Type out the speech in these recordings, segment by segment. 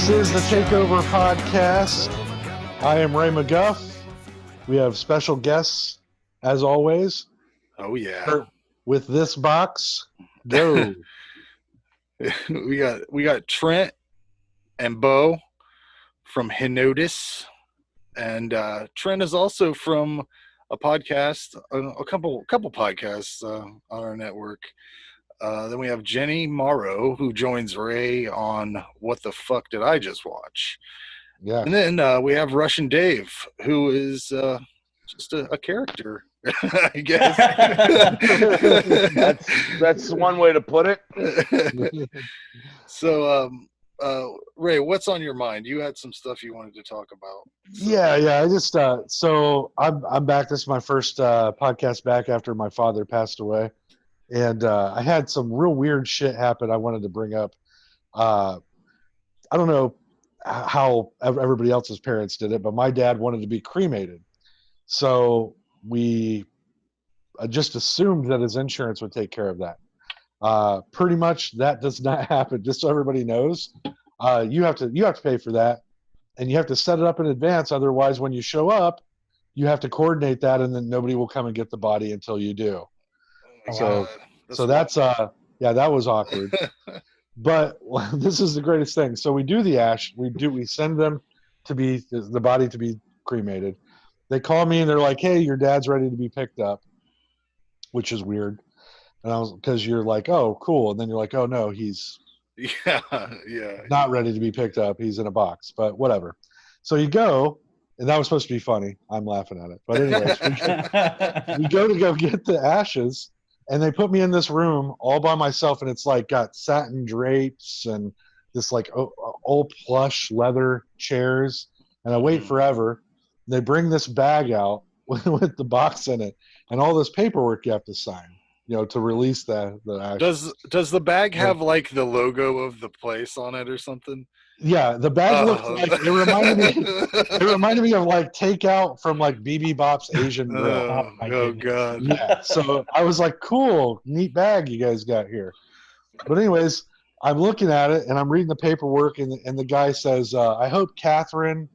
This is the TakeOver podcast. I am Ray McGuff. We have special guests, as always. Oh, yeah. With this box, go. we got Trent and Bo from Henodus. And Trent is also from a podcast, a couple podcasts on our network. Then we have Jenny Maro, who joins Ray on What the Fuck Did I Just Watch? Yeah. And then we have Russian Dave, who is just a character, I guess. that's one way to put it. So, Ray, what's on your mind? You had some stuff you wanted to talk about. So. Yeah. I just so I'm back. This is my first podcast back after my father passed away. And I had some real weird shit happen I wanted to bring up. I don't know how everybody else's parents did it, but my dad wanted to be cremated. So we just assumed that his insurance would take care of that. Pretty much that does not happen. Just so everybody knows, you have to pay for that, and you have to set it up in advance. Otherwise, when you show up, you have to coordinate that, and then nobody will come and get the body until you do. So that's that was awkward. But this is the greatest thing. So we do the ash. We send them to be the body to be cremated. They call me and they're like, "Hey, your dad's ready to be picked up," which is weird. And because you're like, "Oh, cool," and then you're like, "Oh no, he's not ready to be picked up. He's in a box." But whatever. So you go. And that was supposed to be funny. I'm laughing at it. But anyways, we go get the ashes. And they put me in this room all by myself, and it's like got satin drapes and this like old plush leather chairs. And I wait forever. They bring this bag out with the box in it and all this paperwork you have to sign, to release the ashes. Does the bag have like the logo of the place on it or something? Yeah, the bag looked like it reminded me of like takeout from like BB Bop's Asian Grill. Oh god. Yeah. So I was like, cool, neat bag you guys got here. But anyways, I'm looking at it and I'm reading the paperwork and the guy says, I hope Catherine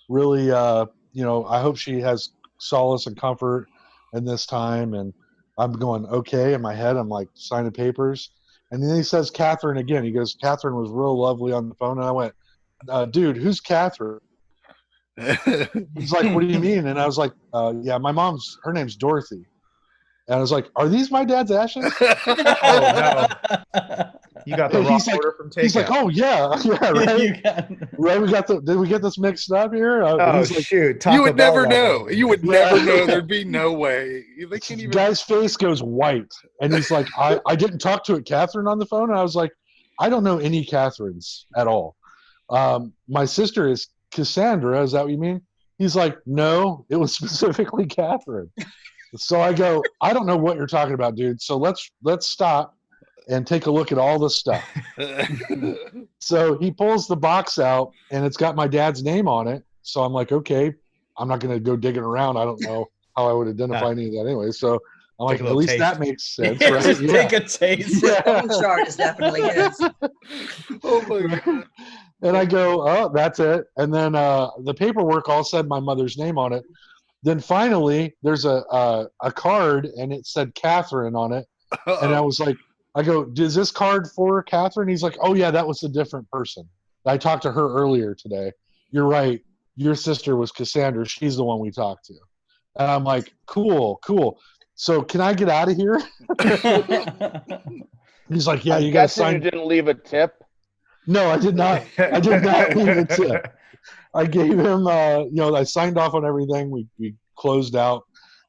really I hope she has solace and comfort in this time. And I'm going, okay, in my head, I'm like signing papers. And then he says Catherine again. He goes, Catherine was real lovely on the phone. And I went, dude, who's Catherine? He's like, what do you mean? And I was like, yeah, her name's Dorothy. And I was like, are these my dad's ashes? Oh, no. You got the wrong order from takeout. He's like, oh, yeah, right? Did we get this mixed up here? Shoot. You would never know. You would never know. There'd be no way. They can't even. Guy's face goes white. And he's like, I didn't talk to Catherine on the phone. And I was like, I don't know any Catherines at all. My sister is Cassandra. Is that what you mean? He's like, no, it was specifically Catherine. So I go, I don't know what you're talking about, dude. So let's stop and take a look at all this stuff. So he pulls the box out and it's got my dad's name on it. So I'm like, okay, I'm not going to go digging around. I don't know how I would identify any of that anyway. So I'm like, at least taste. That makes sense, right? Just take a taste. The phone chart is definitely his. Oh my god. And I go, oh, that's it. And then the paperwork all said my mother's name on it. Then finally, there's a card and it said Catherine on it. And I was like, I go, is this card for Catherine? He's like, oh yeah, that was a different person. I talked to her earlier today. You're right. Your sister was Cassandra. She's the one we talked to. And I'm like, cool. So can I get out of here? He's like, yeah, you guys signed. You didn't leave a tip? No, I did not. I did not leave a tip. I gave him, I signed off on everything. We closed out,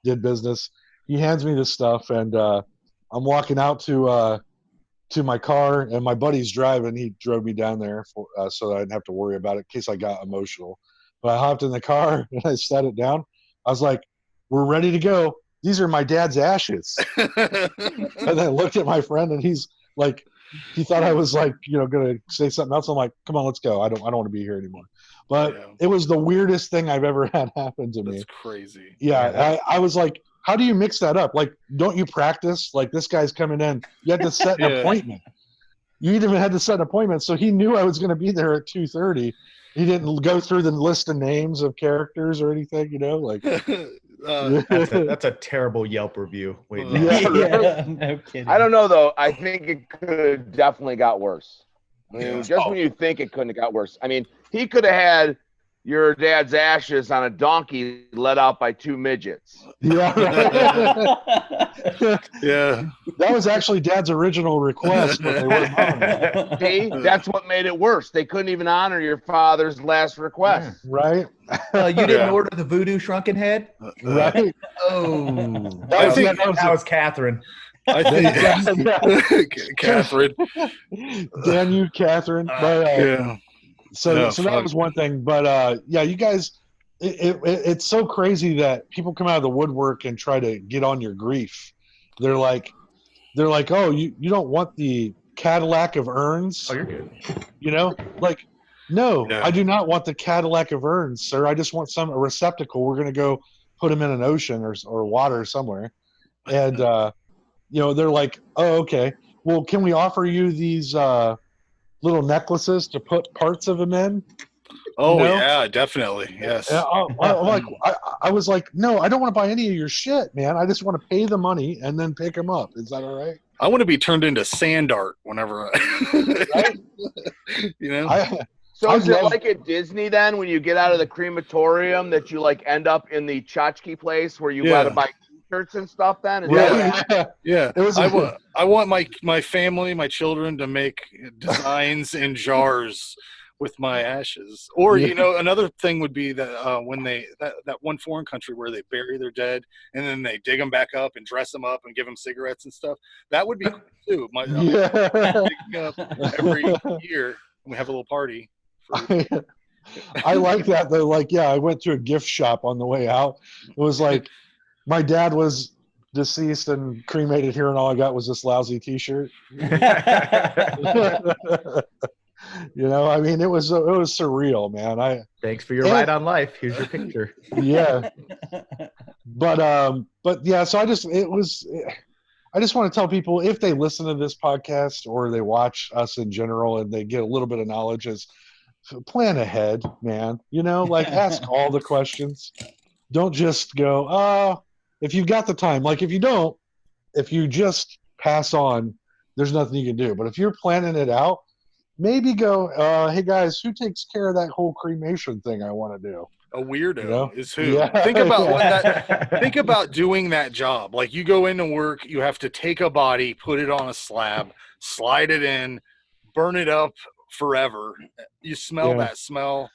did business. He hands me this stuff, and I'm walking out to my car, and my buddy's driving. He drove me down there so that I didn't have to worry about it in case I got emotional. But I hopped in the car, and I set it down. I was like, we're ready to go. These are my dad's ashes. And then I looked at my friend, and he's like, he thought I was like, going to say something else. I'm like, come on, let's go. I don't want to be here anymore. But It was the weirdest thing I've ever had happen to me. That's crazy. Yeah, I was like, how do you mix that up? Like, don't you practice? Like, this guy's coming in. You had to set an appointment. you even had to set an appointment. So he knew I was going to be there at 2:30. He didn't go through the list of names of characters or anything, like. That's a terrible Yelp review. Wait, no. Yeah. No kidding. I don't know though. I think it could have definitely got worse. I mean, Yeah. just when you think it couldn't have got worse. I mean, he could have had your dad's ashes on a donkey led out by 2 midgets. Yeah, right. Yeah. That was actually Dad's original request, but they wouldn't honor it. See, that's what made it worse. They couldn't even honor your father's last request. Right? You didn't Yeah. order the voodoo shrunken head? Right? Oh. I think that was Catherine. I think Catherine. Damn you, Catherine. But, Yeah. So No, that fuck. was one thing. But yeah, you guys, it's so crazy that people come out of the woodwork and try to get on your grief. They're like, oh, you don't want the Cadillac of urns, Oh, you're good. Like, no, No. I do not want the Cadillac of urns, sir. I just want a receptacle. We're gonna go put them in an ocean or water somewhere, and they're like, oh, okay. Well, can we offer you these little necklaces to put parts of them in? Oh yeah, definitely. Yes. I was like, no, I don't want to buy any of your shit, man. I just want to pay the money and then pick them up. Is that all right? I want to be turned into sand art whenever Right? So I is it love- like at Disney then when you get out of the crematorium that you like end up in the tchotchke place where you Yeah. gotta buy t-shirts and stuff then? Is Yeah, that what- Yeah. It was I want my family, my children to make designs in jars with my ashes. Or another thing would be that when that one foreign country where they bury their dead and then they dig them back up and dress them up and give them cigarettes and stuff. That would be cool too. yeah. Digging up every year and we have a little party. I like that though. Like, yeah, I went to a gift shop on the way out. It was like my dad was deceased and cremated here, and all I got was this lousy T-shirt. I mean, it was surreal, man. Thanks for your ride on life. Here's your picture. Yeah, but yeah. So I just want to tell people, if they listen to this podcast or they watch us in general and they get a little bit of knowledge, is plan ahead, man. Like ask all the questions. Don't just go, oh, if you've got the time. Like if you don't, if you just pass on, there's nothing you can do. But if you're planning it out, maybe go, hey guys, who takes care of that whole cremation thing I want to do? A weirdo is who. Yeah. Think about think about doing that job. Like you go into work, you have to take a body, put it on a slab, slide it in, burn it up forever. You smell that smell.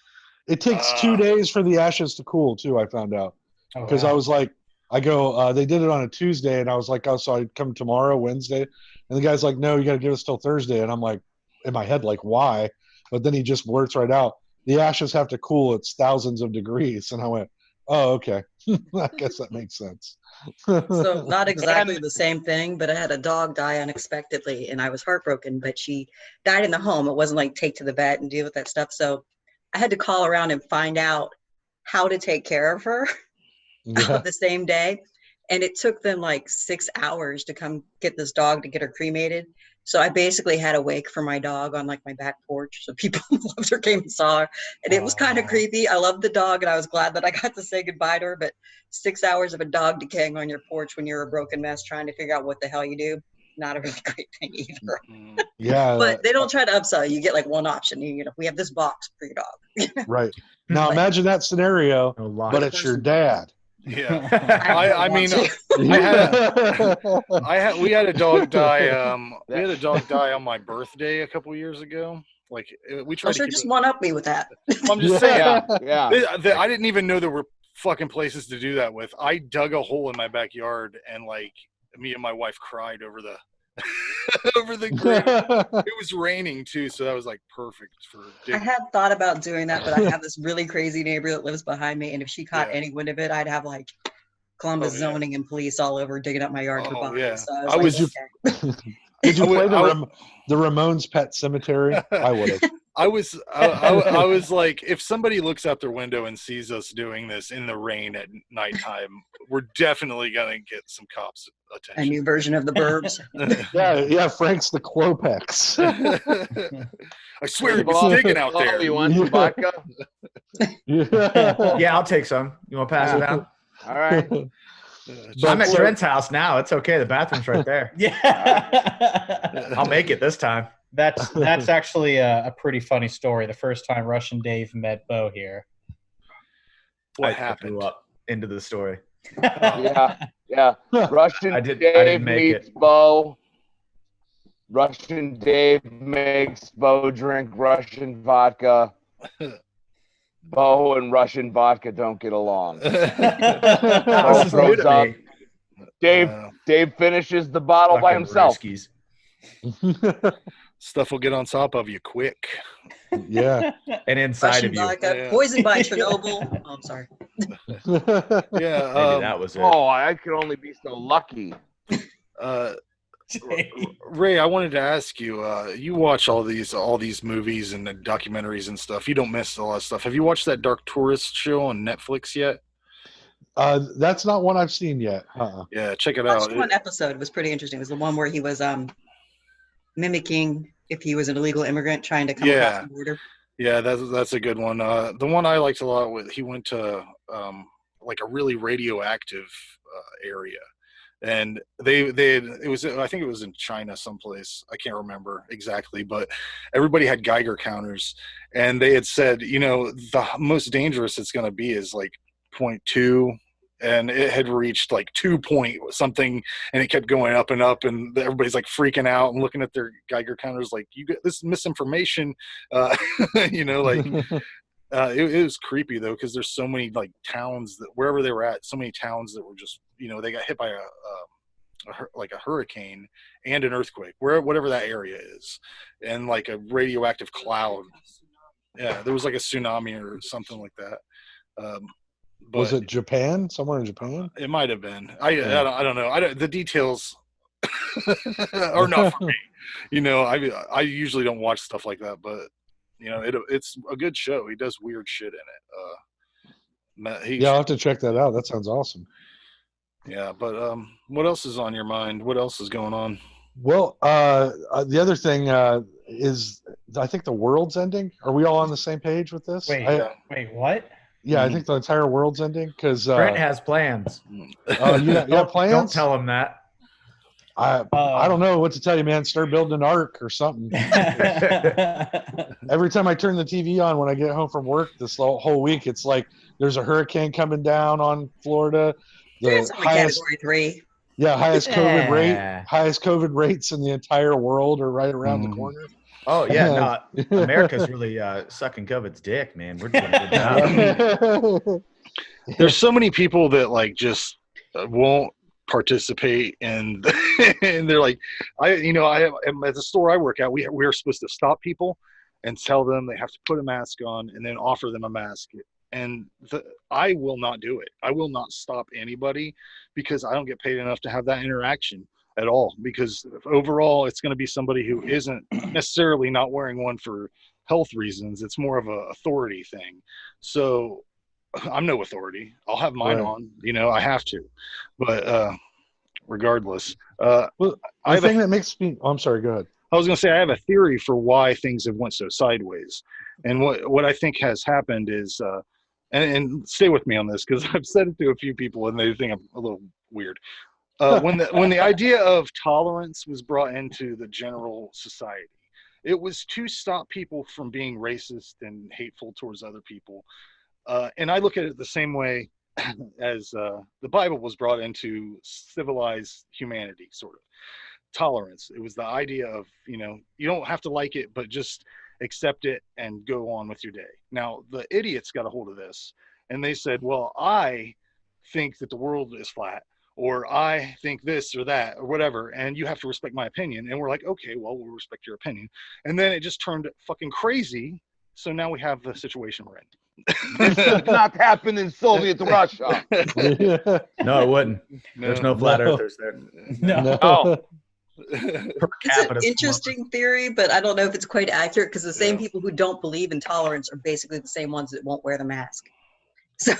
It takes 2 days for the ashes to cool too, I found out. Because I was like, they did it on a Tuesday, and I was like, oh, so I'd come tomorrow, Wednesday? And the guy's like, no, you got to give us till Thursday. And I'm like, in my head, like, why? But then he just blurts right out, the ashes have to cool. It's thousands of degrees. And I went, oh, okay. I guess that makes sense. So not exactly the same thing, but I had a dog die unexpectedly and I was heartbroken, but she died in the home. It wasn't like take to the vet and deal with that stuff. So I had to call around and find out how to take care of her the same day. And it took them like 6 hours to come get this dog to get her cremated. So I basically had a wake for my dog on like my back porch. So people who loved her came and saw her. And it was kind of creepy. I loved the dog and I was glad that I got to say goodbye to her. But 6 hours of a dog decaying on your porch when you're a broken mess trying to figure out what the hell you do, not a really great thing either. Yeah. But they don't try to upsell you. You get like one option. We have this box for your dog. Right. Now imagine that scenario, A lot. but it's your dad. Yeah. I mean, we had a dog die. We had a dog die on my birthday a couple years ago. Like we tried I'm to sure keep just it. one up me with that. I'm just saying. Yeah. I didn't even know there were fucking places to do that with. I dug a hole in my backyard and like me and my wife cried over the over the grave. It was raining too, so that was like perfect for I digging. had thought about doing that, but I have this really crazy neighbor that lives behind me, and if she caught Yeah. any wind of it, I'd have like Columbus yeah. zoning and police all over digging up my yard for Oh, bombs. yeah. So I I was was like, okay. Did you I would- play I would- the Ramones Pet Cemetery? I would have. I was like, if somebody looks out their window and sees us doing this in the rain at nighttime, we're definitely gonna get some cops A attention. new version of the Burbs. Yeah, Frank's the Clopex. I swear he was digging out there. You want some vodka? Yeah, I'll take some. You want to pass it down? All right. I'm at Trent's house now. It's okay. The bathroom's right there. Yeah. I'll make it this time. That's actually a pretty funny story. The first time Russian Dave met Bo here. What I happened? grew up into the story. Yeah. Russian I Dave didn't make meets Bo. Russian Dave makes Bo drink Russian vodka. Bo and Russian vodka don't get along. This is new throws to up. me. Dave finishes the bottle by Fucking himself. brewskis. Stuff will get on top of you quick. Yeah. And inside Russian of you. vodka, Yeah. poisoned by Chernobyl. Oh, I'm sorry. Yeah. Maybe that was it. Oh, I could only be so lucky. Ray, I wanted to ask you. You watch all these movies and the documentaries and stuff. You don't miss a lot of stuff. Have you watched that Dark Tourist show on Netflix yet? That's not one I've seen yet. Yeah, check it I out. watched one episode. It was pretty interesting. It was the one where he was mimicking if he was an illegal immigrant trying to come across the border. Yeah, that's a good one. The one I liked a lot with he went to like a really radioactive area, and it was, I think it was in China someplace, I can't remember exactly, but everybody had Geiger counters, and they had said, the most dangerous it's going to be is like 0.2, and it had reached like 2 point something, and it kept going up and up, and everybody's like freaking out and looking at their Geiger counters like, you get this misinformation, it was creepy though, because there's so many like towns that wherever they were at, so many towns that were just, they got hit by a hurricane and an earthquake, whatever that area is, and like a radioactive cloud. Yeah, there was like a tsunami or something like that. But was it Japan? Somewhere in Japan? It might have been. I don't know. The details are not for me. I usually don't watch stuff like that, but it's a good show. He does weird shit in it. I'll have to check that out. That sounds awesome. Yeah, but what else is on your mind? What else is going on? Well, the other thing is, I think the world's ending. Are we all on the same page with this? Wait, what? Yeah, I think the entire world's ending because Brent has plans. you got plans? Don't tell him that. I don't know what to tell you, man. Start building an ark or something. Every time I turn the TV on when I get home from work this whole week, it's like there's a hurricane coming down on Florida. It's only category 3. Yeah, highest COVID rates in the entire world are right around the corner. Oh yeah, no, America's really sucking COVID's dick, man. We're doing a good job. There's so many people that like just won't participate, and they're like, at the store I work at, we're supposed to stop people and tell them they have to put a mask on, and then offer them a mask. And I will not do it. I will not stop anybody because I don't get paid enough to have that interaction at all, because overall it's going to be somebody who isn't necessarily not wearing one for health reasons. It's more of a authority thing. So I'm no authority. I'll have mine on, I have to, but regardless, well, the thing that makes me, I'm sorry, go ahead. I was going to say, I have a theory for why things have went so sideways. And what I think has happened is, and stay with me on this, because I've said it to a few people and they think I'm a little weird. When the idea of tolerance was brought into the general society, it was to stop people from being racist and hateful towards other people. And I look at it the same way as the Bible was brought into civilized humanity, sort of. Tolerance. It was the idea of, you don't have to like it, but just accept it and go on with your day. Now, the idiots got a hold of this, and they said, well, I think that the world is flat, or I think this or that or whatever, and you have to respect my opinion. And we're like, okay, well, we'll respect your opinion. And then it just turned fucking crazy. So now we have the situation we're in. This did not happen in Soviet Russia. No, it wouldn't. There's no flat earthers there. No. It's an interesting theory, but I don't know if it's quite accurate, because the same people who don't believe in tolerance are basically the same ones that won't wear the mask. So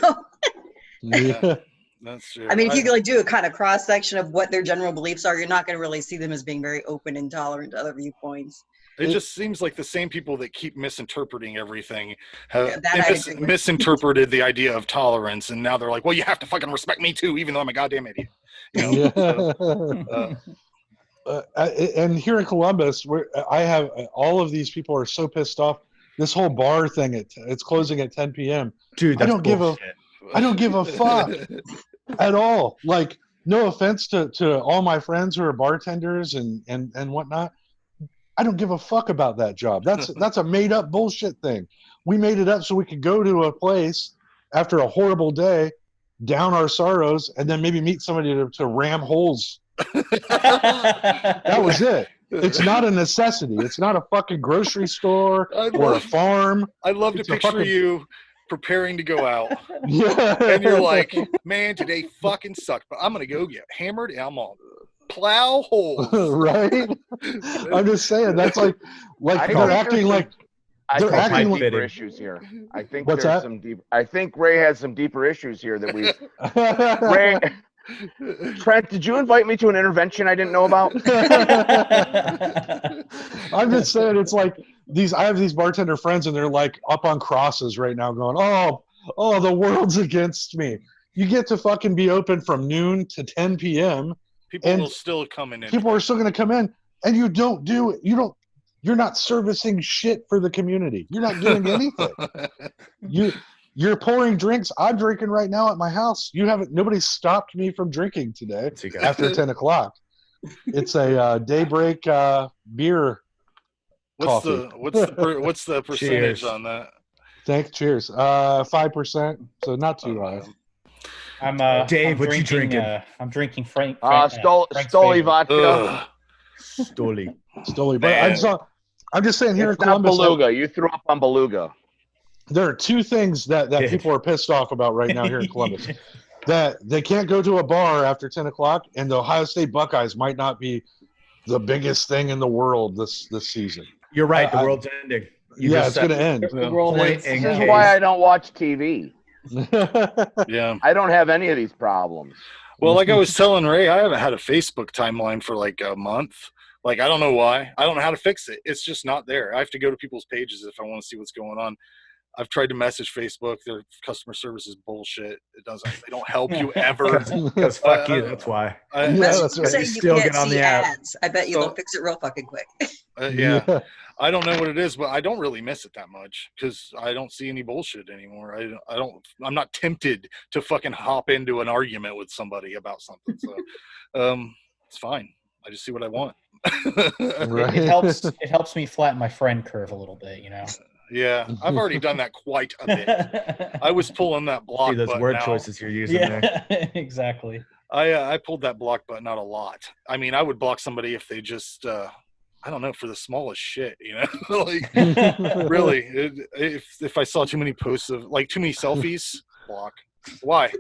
That's true. I mean, if you like do a kind of cross section of what their general beliefs are, you're not going to really see them as being very open and tolerant to other viewpoints. It just seems like the same people that keep misinterpreting everything have That I agree with. misinterpreted the idea of tolerance, and now they're like, "Well, you have to fucking respect me too, even though I'm a goddamn idiot." You know? Yeah. And here in Columbus, where I have all of these people are so pissed off. This whole bar thing, it's closing at 10 p.m. Dude, I that's don't give a fuck at all. Like, no offense to all my friends who are bartenders and whatnot. I don't give a fuck about that job. That's a made up bullshit thing. We made it up so we could go to a place after a horrible day, down our sorrows, and then maybe meet somebody to ram holes. That was it. It's not a necessity. It's not a fucking grocery store or a farm. I love to It's a picture fucking- you preparing to go out, Yeah. and you're like, "Man, today fucking sucked, but I'm gonna go get hammered, and I'm gonna plow holes." Right? I'm just saying that's like I they're think acting there's like I They're think acting there's like- deeper issues here. I think What's there's that? some deep. I think Ray has some deeper issues here that we. Ray, Trent, did you invite me to an intervention I didn't know about? I'm just saying it's like I have these bartender friends and they're like up on crosses right now going, oh, the world's against me. You get to fucking be open from noon to 10 p.m. People And will still come in. People are still going to come in and you're not servicing shit for the community. You're not doing anything. You're pouring drinks. I'm drinking right now at my house. Nobody stopped me from drinking today after 10 o'clock. It's a daybreak beer. What's coffee. the percentage Cheers. on that? Cheers. 5%, so not too high. Dave, I'm what you drinking? I'm drinking Frank's Stoli favorite. vodka. Ugh. Stoli. Stoli, but Man. I'm just saying here It's in not Columbus, beluga. You threw up on beluga. there are two things that Did. people are pissed off about right now here in Columbus. That they can't go to a bar after 10 o'clock, and the Ohio State Buckeyes might not be the biggest thing in the world this season. You're right. The world's ending. You Yeah, just it's said going to end. The world Point is. in This is case. why I don't watch TV. Yeah. I don't have any of these problems. Well, like I was telling Ray, I haven't had a Facebook timeline for like a month. Like, I don't know why. I don't know how to fix it. It's just not there. I have to go to people's pages if I want to see what's going on. I've tried to message Facebook. Their customer service is bullshit. They don't help you ever. Because fuck you. That's why. Yeah, that's right. Saying You you still can't get on see the app. ads. I bet you So- they'll fix it real fucking quick. Yeah. I don't know what it is, but I don't really miss it that much because I don't see any bullshit anymore. I'm not tempted to fucking hop into an argument with somebody about something. So, it's fine. I just see what I want. Right. It helps me flatten my friend curve a little bit, you know. Yeah, I've already done that quite a bit. I was pulling that block See those button word out. choices you're using there. Yeah, exactly. I pulled that block button out a lot. I mean, I would block somebody if they just I don't know, for the smallest shit, you know. Like, really, if I saw too many posts of like too many selfies, block. Why?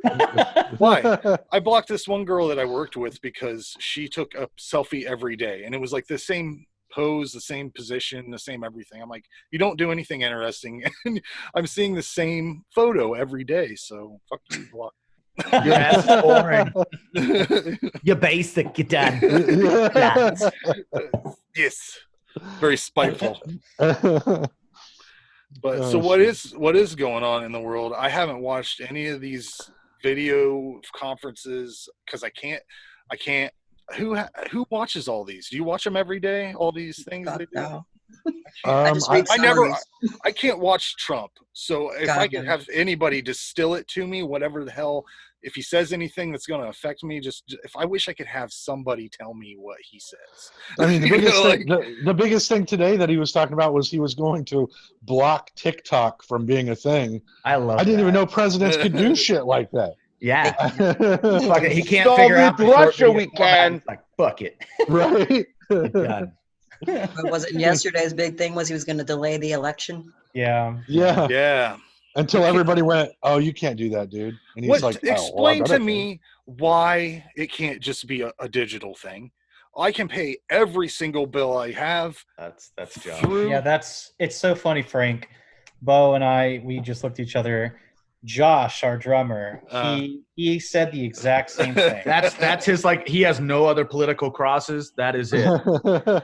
I blocked this one girl that I worked with because she took a selfie every day, and it was like the same pose, the same position, the same everything. I'm like, you don't do anything interesting, and I'm seeing the same photo every day, so fuck you, block. Your ass is boring. You're basic. Get done. Yes, very spiteful. But Oh, so what shit. is going on in the world? I haven't watched any of these video conferences because I can't. Who watches all these? Do you watch them every day? All these things God, they do? no. I just read I never. summaries. I can't watch Trump. So if God, I could no. have anybody distill it to me, whatever the hell, if he says anything that's going to affect me, if I wish I could have somebody tell me what he says. I mean, the You biggest know, thing, the biggest thing today that he was talking about was he was going to block TikTok from being a thing. I love I didn't even that. know presidents could do shit like that. Yeah. Fuck it. He can't Soviet figure out the short Russia video we format. can. It's like, fuck it. Right? Done. But was it yesterday's big thing was he was going to delay the election? Yeah. Yeah. yeah. Until everybody went, "Oh, you can't do that, dude." And he's What? like, "Oh, Explain well, I to bet I me why it can't just be a digital thing. I can pay every single bill I have That's John. through. Yeah, it's so funny, Frank. Bo and I, we just looked at each other Josh, our drummer, he said the exact same thing. That's his he has no other political crosses. That is it.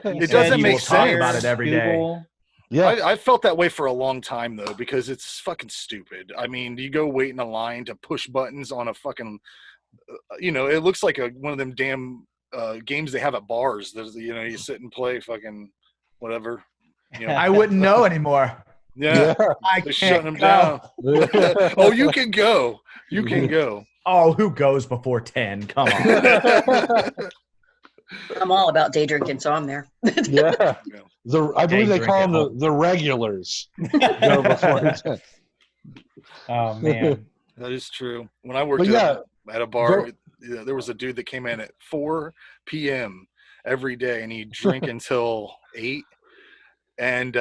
It doesn't make sense. Talk about it every day. Yeah. I felt that way for a long time though, because it's fucking stupid. I mean, you go wait in a line to push buttons on a fucking, it looks like one of them damn games they have at bars. There's, you sit and play fucking whatever. I wouldn't know anymore. Yeah. I They're can't shutting them go. down. Oh, you can go. You can go. Oh, who goes before 10? Come on. I'm all about day drinking, so I'm there. Yeah. I believe they call them home. the regulars. Go before 10. Oh man, That is true. When I worked at a bar, there was a dude that came in at 4 p.m. every day, and he'd drink until 8. And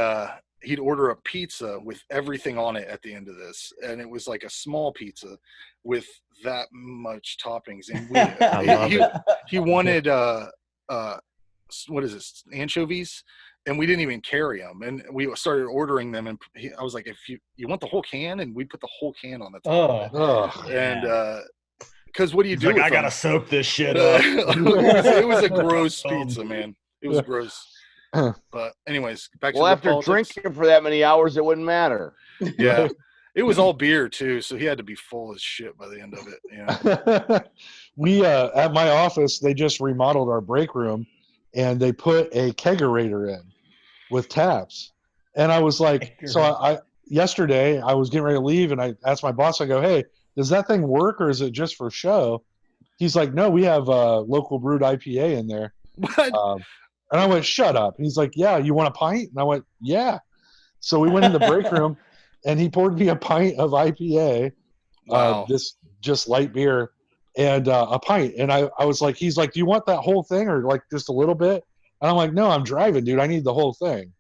he'd order a pizza with everything on it at the end of this. And it was like a small pizza with that much toppings. And he wanted, what is this, anchovies? And we didn't even carry them. And we started ordering them. And I was like, if you want the whole can? And we put the whole can on the top of it. And because what do you do? I got to soak this shit up. It was a gross pizza, man. It was gross. But anyways, back to the after politics. drinking for that many hours, it wouldn't matter. Yeah, it was all beer too, so he had to be full as shit by the end of it. We at my office, they just remodeled our break room, and they put a kegerator in with taps. And I was like, yesterday I was getting ready to leave, and I asked my boss, I go, hey, does that thing work, or is it just for show? He's like, no, we have a local brewed IPA in there. What? And I went, shut up. And he's like, yeah, you want a pint? And I went, yeah. So we went in the break room, and he poured me a pint of IPA, this just light beer, and a pint. And I was like, he's like, do you want that whole thing or like just a little bit? And I'm like, no, I'm driving, dude. I need the whole thing.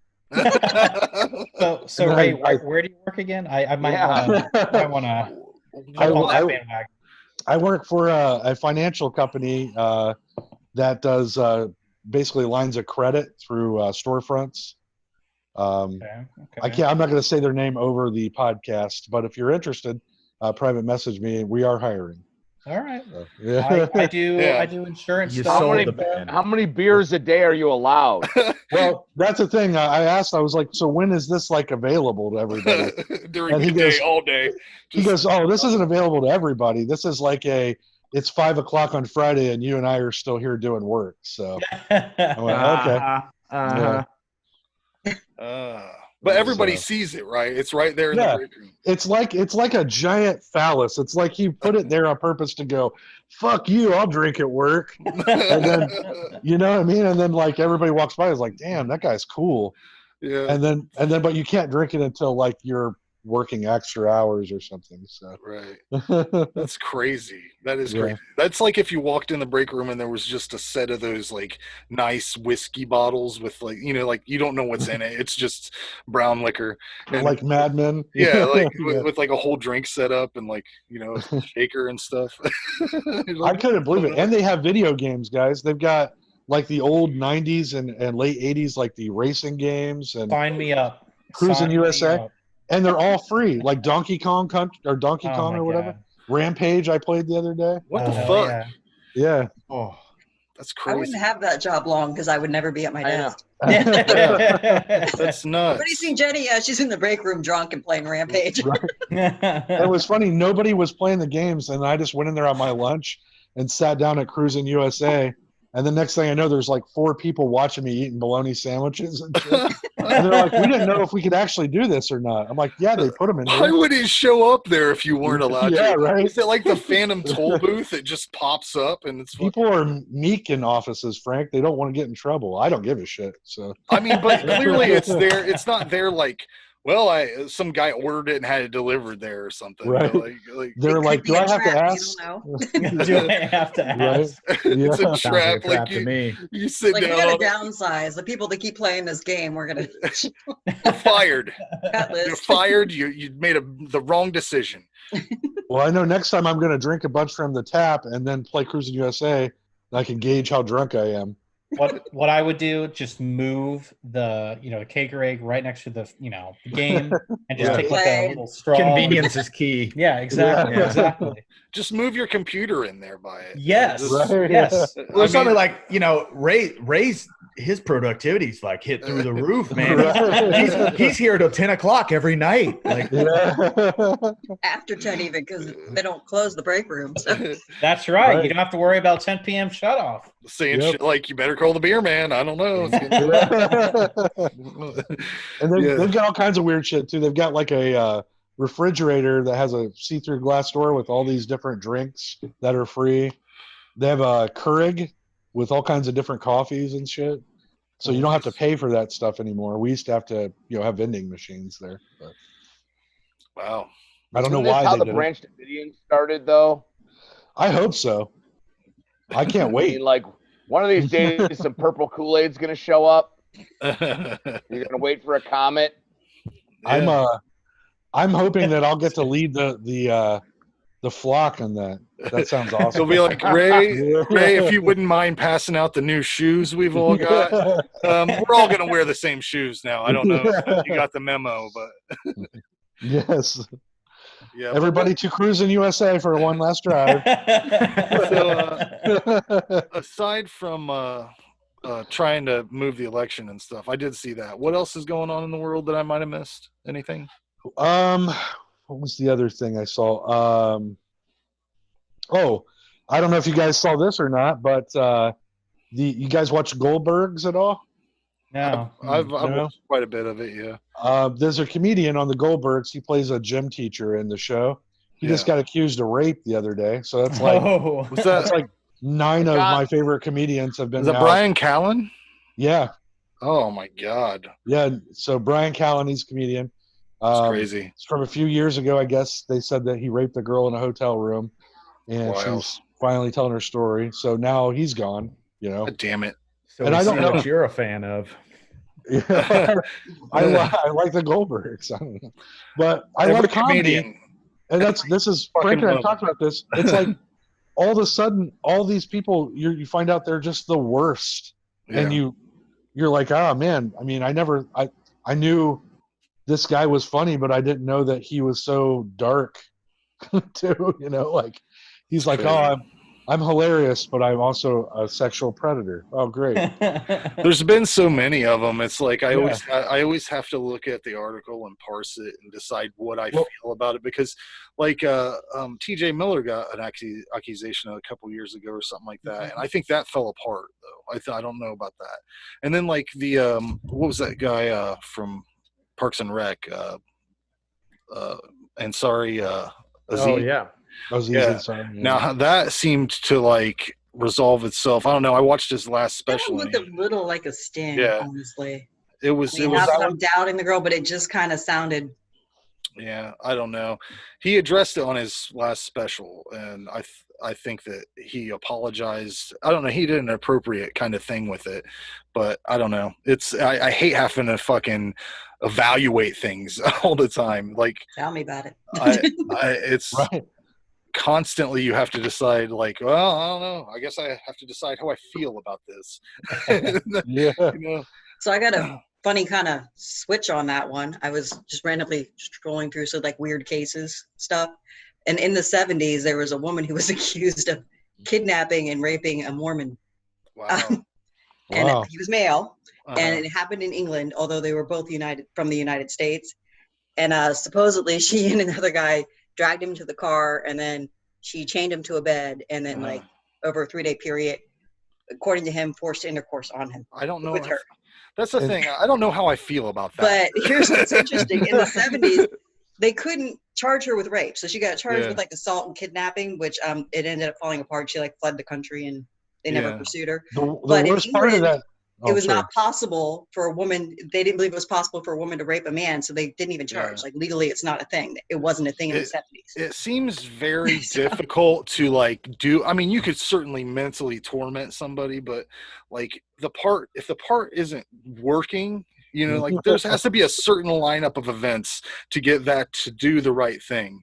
So Ray, where do you work again? I might want to. I work for a financial company that does basically lines of credit through storefronts. Okay. I'm not going to say their name over the podcast, but if you're interested, private message me. We are hiring. All right. Yeah. I do insurance stuff. How many beers a day are you allowed? Well, that's the thing. I asked, I was like, so when is this like available to everybody? During the day, all day. He goes, oh, this isn't available to everybody. This is like it's 5 o'clock on Friday and you and I are still here doing work. So I went, okay. But everybody sees it, right? It's right there in the break room. It's like a giant phallus. It's like he put it there on purpose to go, fuck you, I'll drink at work. And then, you know what I mean? And then like everybody walks by, is like, damn, that guy's cool. Yeah. And then, but you can't drink it until like you're working extra hours or something. So right. That's crazy. That is crazy. That's like if you walked in the break room and there was just a set of those like nice whiskey bottles with like, like you don't know what's in it. It's just brown liquor. And, like Mad Men. Yeah, like with like a whole drink set up and like, a shaker and stuff. I couldn't believe it. And they have video games, guys. They've got like the old 90s and late 80s, like the racing games and Sign me up. Cruising USA. And they're all free, like Donkey Kong or Donkey Kong or whatever. Rampage I played the other day. What the fuck? Yeah. Oh, that's crazy. I wouldn't have that job long because I would never be at my desk. That's nuts. But you seen Jenny? She's in the break room drunk and playing Rampage. Right. It was funny. Nobody was playing the games, and I just went in there on my lunch and sat down at Cruising USA. And the next thing I know, there's like 4 people watching me eating bologna sandwiches and shit. And they're like, we didn't know if we could actually do this or not. I'm like, yeah, they put them in there. Why would he show up there if you weren't allowed to? Yeah, right. Is it like the Phantom Toll booth? It just pops up and it's people are meek in offices, Frank. They don't want to get in trouble. I don't give a shit. So I mean, but clearly it's there. It's not there like, well, some guy ordered it and had it delivered there or something. Right. They're like, do I have to ask? Do I have to ask? Right? It's a Sounds trap. like Like to me. you sit Like, down. we gotta downsize. The people that keep playing this game, we're gonna You're fired. cut list. You're fired. You made the wrong decision. Well, I know next time I'm going to drink a bunch from the tap and then play Cruising USA. And I can gauge how drunk I am. what I would do, just move the the Kager egg right next to the the game, and just take like a little straw. Convenience is key. Yeah, exactly, Yeah. exactly. Just move your computer in there by it. Yes, Right. yes. Well, it's something like Ray's his productivity's like hit through the roof, man. He's here till 10 o'clock every night. Like, After 10 even, because they don't close the break room. So. That's right. Right. You don't have to worry about 10 p.m. shut off. saying shit like, you better call the beer man. I don't know. And they've got all kinds of weird shit too. They've got like a refrigerator that has a see-through glass door with all these different drinks that are free. They have a Keurig with all kinds of different coffees and shit. So you don't have to pay for that stuff anymore. We used to have to, have vending machines there. But Wow. I don't know Isn't this why how they the did Branch Davidians started, though? I hope so. I can't I wait. mean, like, one of these days, some purple Kool-Aid's going to show up. Yeah. You're going to wait for a comet. I'm hoping that I'll get to lead the flock on that. That sounds They'll awesome. be like, Ray, if you wouldn't mind passing out the new shoes we've all got. We're all going to wear the same shoes now. I don't know if you got the memo, but Yes. yeah. Everybody to Cruising USA for one last drive. So, aside from trying to move the election and stuff, I did see that. What else is going on in the world that I might have missed? Anything? What was the other thing I saw? I don't know if you guys saw this or not, but you guys watch Goldbergs at all? No. I've No? watched quite a bit of it, yeah. There's a comedian on the Goldbergs. He plays a gym teacher in the show. He just got accused of rape the other day. So that's like Was that that's like 9 of my favorite comedians have been. is that out. Brian Callen? Yeah. Oh my God. Yeah. So Brian Callen, he's a comedian. It's crazy. It's from a few years ago, I guess. They said that he raped a girl in a hotel room, and Wild. she's finally telling her story. So now he's gone, God damn it. so And we I don't see know. what you're a fan of. I like the Goldbergs. I don't know. But I Every love comedy. comedian. And this is Fucking Frank and I love talked about this. It's like all of a sudden, all these people you find out they're just the worst, and you're like, oh man. I mean, I knew this guy was funny, but I didn't know that he was so dark too. Like he's like, crazy. oh, I'm hilarious, but I'm also a sexual predator. Oh, great. There's been so many of them. It's like I always have to look at the article and parse it and decide what I feel about it, because like TJ Miller got an accusation a couple years ago or something like that, and I think that fell apart though. I don't know about that. And then like the what was that guy from Parks and Rec? And sorry, Aziz. Oh, yeah. Now that seemed to like resolve itself. I don't know. I watched his last special. That one looked a little like a sting, honestly. It was. Not that I'm doubting the girl, but it just kind of sounded. Yeah, I don't know. He addressed it on his last special, and I think that he apologized. I don't know. He did an appropriate kind of thing with it, but I don't know. I hate having to fucking evaluate things all the time. Like, Tell me about it. it's Right. constantly you have to decide. Like, well, I don't know. I guess I have to decide how I feel about this. Yeah. So I got a funny kind of switch on that one. I was just randomly scrolling through some like weird cases stuff. And in the 70s, there was a woman who was accused of kidnapping and raping a Mormon. Wow. And Wow. he was male. Uh-huh. And it happened in England, although they were both from the United States. And supposedly she and another guy dragged him to the car, and then she chained him to a bed, and then like over a 3-day period, according to him, forced intercourse on him. I don't know. With her. That's the thing. I don't know how I feel about that. But here's what's interesting. In the 70s, they couldn't charge her with rape. So she got charged with like assault and kidnapping, which it ended up falling apart. She like fled the country and they never pursued her. The But in worst part of that. it was not possible for a woman. They didn't believe it was possible for a woman to rape a man, so they didn't even charge. Like legally, it's not a thing. It wasn't a thing in the 70s. It seems very difficult to like do. I mean, you could certainly mentally torment somebody, but like if the part isn't working, like there has to be a certain lineup of events to get that to do the right thing.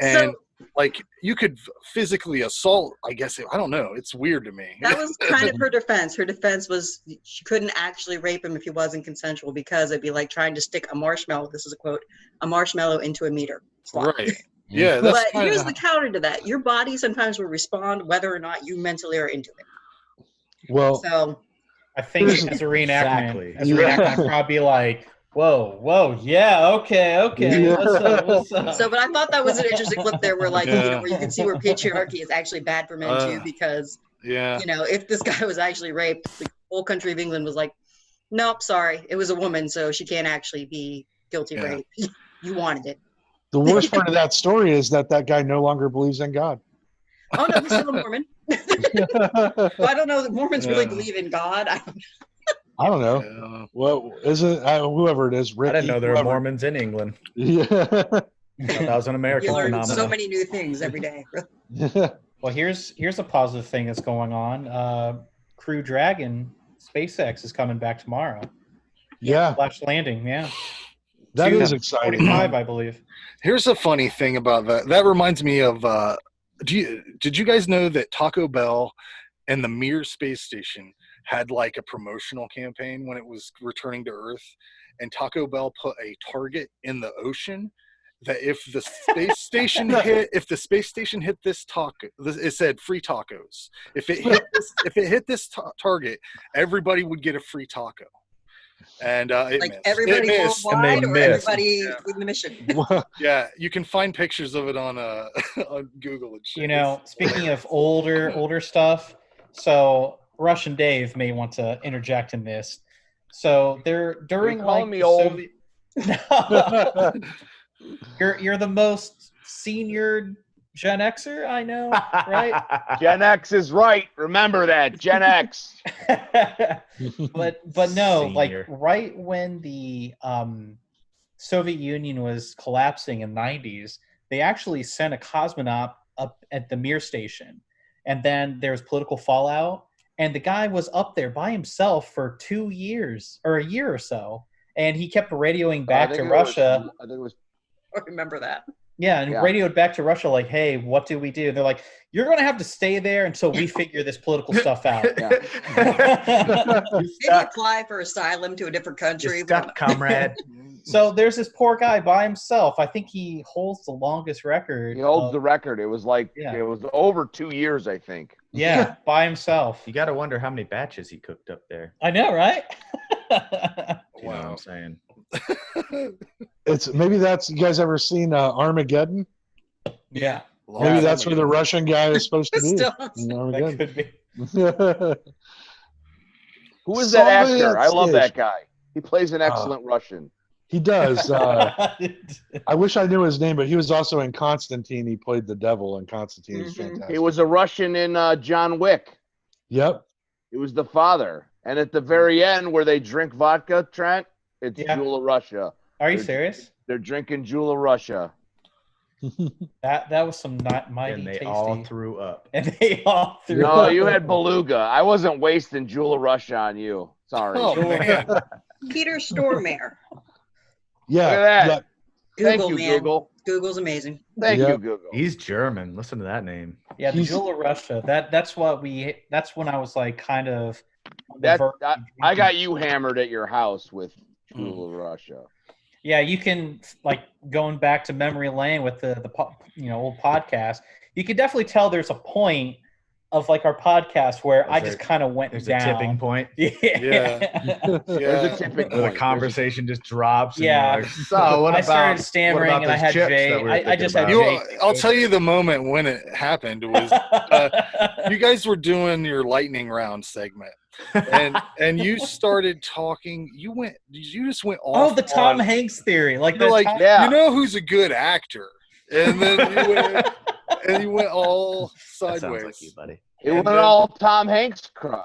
And like you could physically assault. I guess I don't know. It's weird to me. That was kind of her defense. Her defense was she couldn't actually rape him if he wasn't consensual because it'd be like trying to stick a marshmallow. This is a quote: a marshmallow into a meter slot. Right. Yeah. That's But here's the counter to that: your body sometimes will respond whether or not you mentally are into it. Well, So I think as a reenactment, I'd probably be like, whoa, yeah, okay, Yeah. what's up? So, but I thought that was an interesting clip there, where like where you can see where patriarchy is actually bad for men too, because if this guy was actually raped, the whole country of England was like, nope, sorry, it was a woman, so she can't actually be guilty of rape. You wanted it. The worst part of that story is that guy no longer believes in God. Oh no, he's still a Mormon. Well, I don't know that Mormons really believe in God. I don't know. Well, isn't whoever it is? Ricky, I didn't know there were Mormons in England. Yeah. That was an American You learn phenomenon. so many new things every day. Well, here's a positive thing that's going on. Crew Dragon, SpaceX is coming back tomorrow. Yeah. Flash landing. Yeah. That is exciting. 45, I believe. Here's a funny thing about that. That reminds me of. Did you guys know that Taco Bell and the Mir space station had like a promotional campaign when it was returning to Earth, and Taco Bell put a target in the ocean that if the space station hit this taco, it said free tacos. If it hit this target, everybody would get a free taco. And it like missed. everybody worldwide or missed. everybody in the mission. Yeah, you can find pictures of it on on Google and shit. You know, speaking of older stuff, so Rush and Dave may want to interject in this. So they're during calling me old? You're the most senior Gen Xer I know, right? Gen X is right. Remember that. Gen X. but no, Senior. like right when the Soviet Union was collapsing in the 90s, they actually sent a cosmonaut up at the Mir station. And then there was political fallout. And the guy was up there by himself for 2 years or a year or so. And he kept radioing back to Russia. I think it was. I remember that. Yeah, and radioed back to Russia like, hey, what do we do? They're like, you're going to have to stay there until we figure this political stuff out. Maybe apply for asylum to a different country. Comrade. So there's this poor guy by himself. I think he holds the longest record. He holds the record. It was like it was over 2 years, I think. Yeah, by himself. You got to wonder how many batches he cooked up there. I know, right? You know what I'm saying? It's maybe that's you guys ever seen Armageddon? Yeah. Maybe that's where the Russian guy is supposed to be. That could be. Who is that actor? I love that guy. He plays an excellent Russian. He does. I wish I knew his name, but he was also in Constantine. He played the devil in Constantine. He's fantastic. He was a Russian in John Wick. Yep. He was the father. And at the very end, where they drink vodka, Trent, it's Jewel of Russia. Are you serious? They're drinking Jewel of Russia. That was some mighty And they tasty. all threw up. No, you had Beluga. I wasn't wasting Jewel of Russia on you. Sorry. Oh, man. Peter Stormare. Yeah. Look at that. Google, Thank you, man. Google. Google's amazing. Thank you, Google. He's German. Listen to that name. Yeah, the Jewel of Russia. That's when I was like kind of. I got you hammered at your house with Jewel of Russia. Yeah, you can, like, going back to memory lane with the old podcast, you can definitely tell there's a point of, like, our podcast where I just kind of went down. There's a tipping point. Yeah. There's a tipping point. The conversation just drops. Yeah. Like, so what I about, started stammering and I had Jay. I just had Jay. I'll tell you the moment when it happened was you guys were doing your lightning round segment. And you started talking. You just went off. Oh, the Tom Hanks theory, like you know who's a good actor, and then you went all sideways. That sounds like you, buddy. It went all Tom Hanks crush.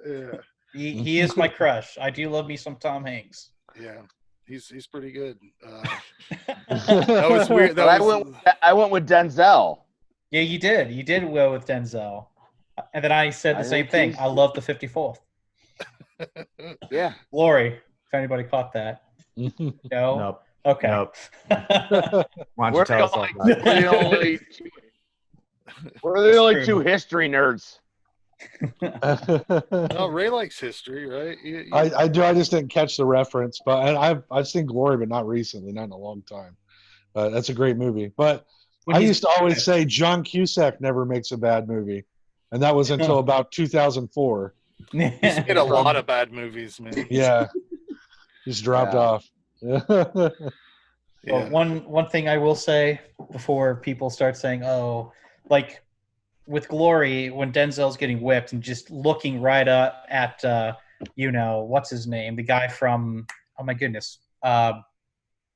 Yeah, he is my crush. I do love me some Tom Hanks. Yeah, he's pretty good. That was weird. I went with Denzel. Yeah, you did. You did well with Denzel. And then I said the same thing. I love the 54th. Yeah. Glory, if anybody caught that. No. Nope. Okay. Nope. Why don't you tell us all about it? We're the only true. two history nerds. No, Ray likes history, right? I do. I just didn't catch the reference, but I've seen Glory, but not recently, not in a long time. But that's a great movie. But When I he's- used to always say John Cusack never makes a bad movie, and that was until about 2004. He's made a lot of bad movies, man. Yeah, just dropped Yeah. off. Well, one thing I will say before people start saying, "Oh," like with Glory, when Denzel's getting whipped and just looking right up at, what's his name, the guy from, oh my goodness, Ferris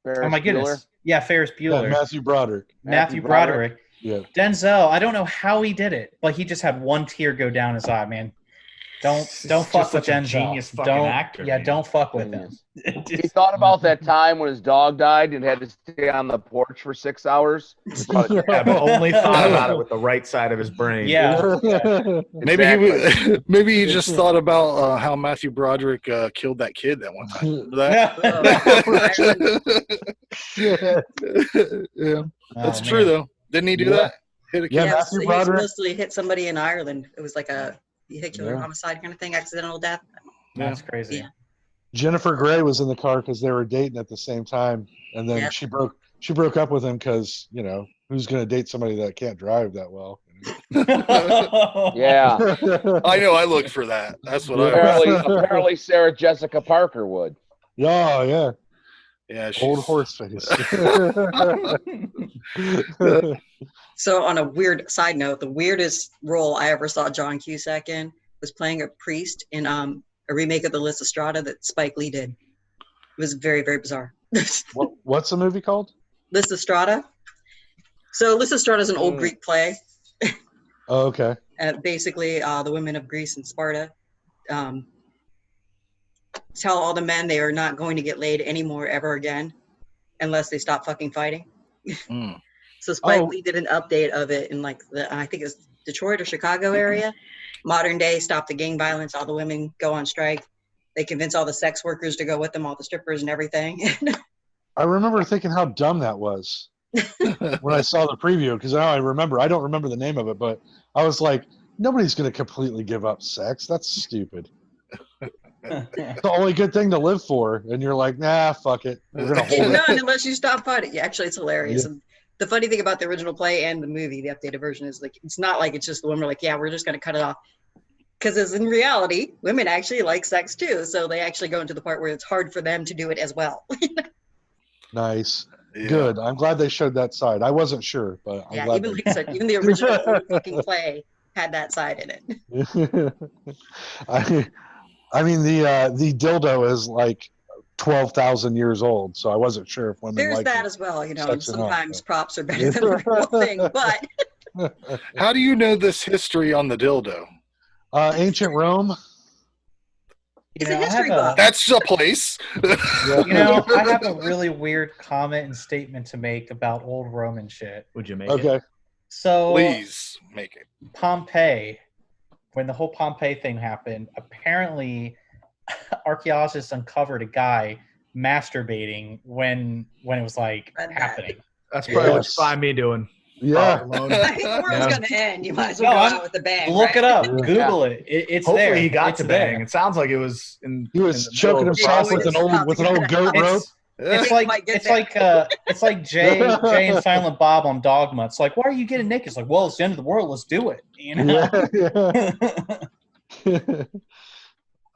Bueller? yeah, Ferris Yeah, Bueller, Matthew Broderick. Matthew Broderick. Yeah. Denzel, I don't know how he did it, but he just had one tear go down his eye, man. Don't He's fuck just with such a Denzel. genius fucking Don't, actor, yeah, man. don't fuck with him. He thought about that time when his dog died and had to stay on the porch for 6 hours. Yeah, but only thought about it with the right side of his brain. Yeah. Maybe maybe he just thought about how Matthew Broderick killed that kid that one time. Remember that? Yeah, that's true though. Didn't he do that? Hit a kid? Yeah, Yeah, Matthew he Broderick. supposedly hit somebody in Ireland. It was like a vehicular homicide kind of thing, accidental death. That's crazy. Yeah. Jennifer Grey was in the car because they were dating at the same time, and then Yep. she broke up with him because who's going to date somebody that can't drive that well? Yeah. I know. I looked for that. That's what I. Apparently Sarah Jessica Parker would. Oh yeah, Yeah, she's, old horse face. So on a weird side note, the weirdest role I ever saw John Cusack in was playing a priest in a remake of the Lysistrata that Spike Lee did. It was very, very bizarre. What's the movie called? Lysistrata. So Lysistrata is an old Greek play. Oh, okay. Basically, the women of Greece and Sparta tell all the men they are not going to get laid anymore ever again unless they stop fucking fighting. So Spike Lee did an update of it in like I think it's Detroit or Chicago area. Modern day, stop the gang violence. All the women go on strike. They convince all the sex workers to go with them, all the strippers and everything. I remember thinking how dumb that was when I saw the preview, because now I don't remember the name of it, but I was like, nobody's going to completely give up sex. That's stupid. It's the only good thing to live for, and you're like, nah, fuck it. We're gonna hold it. None unless you stop fighting. Yeah, actually, it's hilarious. And the funny thing about the original play and the movie, the updated version, is like it's not like it's just the women are like, yeah, we're just going to cut it off. Because in reality, women actually like sex too. So they actually go into the part where it's hard for them to do it as well. Nice. Yeah. Good. I'm glad they showed that side. I wasn't sure, but I'm Yeah, glad even like I said, even the original fucking play had that side in it. I mean, the dildo is like 12,000 years old, so I wasn't sure if women There's like that it. as well, and Sex or not, sometimes but- props are better than the real thing. But How do you know this history on the dildo? Ancient Rome. it's You a know, I history have a- book. That's a place. I have a really weird comment and statement to make about old Roman shit. Would you make it? Okay. So Please make it. Pompeii, when the whole Pompeii thing happened, apparently archaeologists uncovered a guy masturbating when it was like Read that. happening. That's probably what you Yes. find me doing. Yeah. Alone. I think the world's gonna end. You might as well No, go I'm- out with a bang. Look right? it up. Yeah. Google it. It's Hopefully there. he got It's to bang. there. It sounds like it was in. He was in the choking middle of the himself Yeah, with an it's old goat rope. It's Might like get it's there. like it's like Jay and Silent Bob on Dogma. It's like, why are you getting naked? It's like, well, it's the end of the world. Let's do it. You know? Yeah.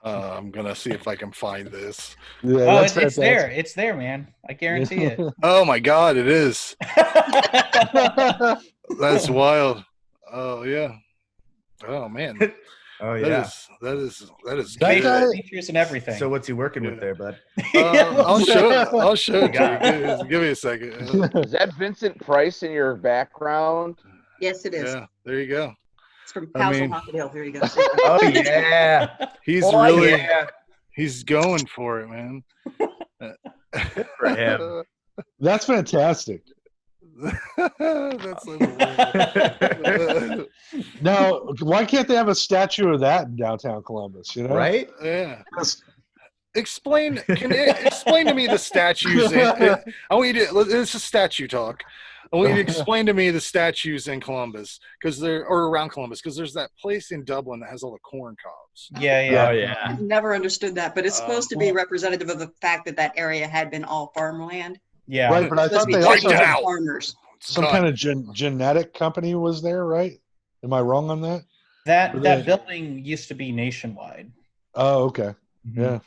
I'm gonna see if I can find this. Yeah, Oh, that's it's there. fantastic. It's there, man. I guarantee it. Oh my God, it is. That's wild. Oh yeah. Oh man. Oh That yeah. is That good. guy- Features and everything. So what's he working with Yeah. there, bud? I'll show it Got to you. Give me a second. Is that Vincent Price in your background? Yes, it is. Yeah, there you go. It's from I House mean- on Haunted Hill. Here you go. Oh yeah. He's Oh, really yeah. he's going for it, man. For him. That's fantastic. That's hilarious. Now, why can't they have a statue of that in downtown Columbus? You know, Right? Yeah. explain to me the statues. I want you to. This is statue talk. I want you to explain to me the statues in Columbus or around Columbus, because there's that place in Dublin that has all the corn cobs. Yeah. I've never understood that, but it's supposed to be representative of the fact that area had been all farmland. Yeah. Right, but I thought they wiped also it had out. farmers. some kind of genetic company was there, right? Am I wrong on that? That building used to be Nationwide. Oh, okay. Yeah.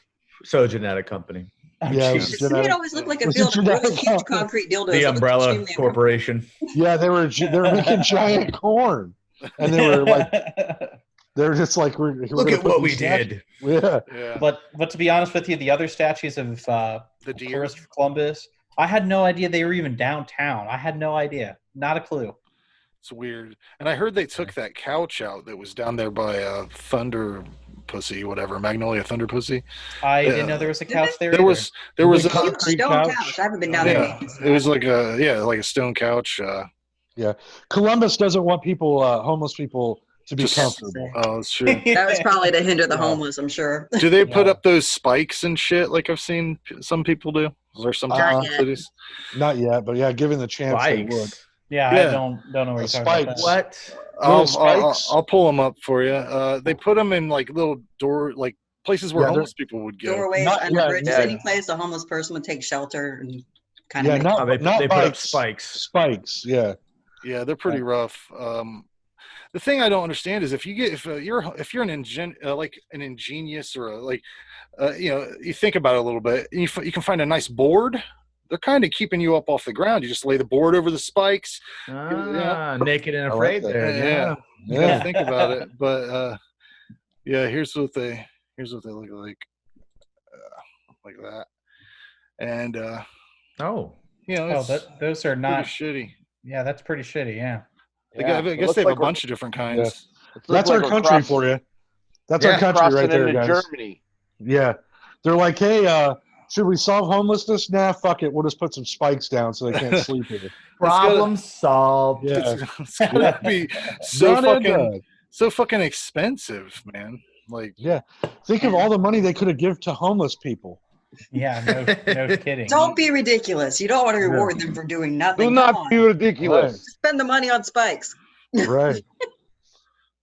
So a genetic company. Oh, Yeah, geez. To me, it always looked like a Was it building with really genetic huge company? concrete dildos. The that looked Umbrella extremely Corporation. Yeah, they were making giant corn, and they were like, they're just like, Look gonna at put what we these statues- did. Yeah. Yeah. But to be honest with you, the other statues of The deer. Christopher Columbus, I had no idea they were even downtown. I had no idea. Not a clue. It's weird. And I heard they took that couch out that was down there by Thunder Pussy, whatever, Magnolia Thunder Pussy. I didn't know there was a couch there. There was The a Huge concrete stone couch. couch. I haven't been down there. yeah. It was like a stone couch. Columbus doesn't want people, homeless people, to be Just- comfortable. Oh, it's true. That was probably to hinder the Yeah. homeless, I'm sure. Do they put Yeah. up those spikes and shit like I've seen some people do? Or some Not yet. cities? Not yet, but yeah, given the chance, they would. Spikes. Yeah, Yeah. I don't know what you're talking about. Spikes. What? I'll spikes. pull them up for you. They put them in like little places where Yeah, they're- homeless people would go. Doorways, Not under yet, bridges, yeah. any place a homeless person would take shelter and kind of Yeah, make not, Oh, they not put up bikes, spikes. Spikes, yeah. Yeah, they're pretty rough. The thing I don't understand is if you're an ingenious or you think about it a little bit, and you can find a nice board. They're kind of keeping you up off the ground. You just lay the board over the spikes. Naked and I like afraid that. there. Yeah. You Yeah. gotta think about it. But here's what they look like that. And Oh. it's those are pretty not. shitty. Yeah, that's pretty shitty. Yeah. I guess they have a bunch of different kinds. That's our country for you. That's our country Crossing right there, into guys. Germany. Yeah. They're like, hey, should we solve homelessness? Nah, fuck it. We'll just put some spikes down so they can't sleep here. Problem solved. Yeah. It's gonna be so Done and done. fucking expensive, man. Like, Yeah. Think of all the money they could have given to homeless people. Yeah, no kidding. Don't be ridiculous. You don't want to reward them for doing nothing. Do Come not on. be ridiculous. Spend the money on spikes. Right.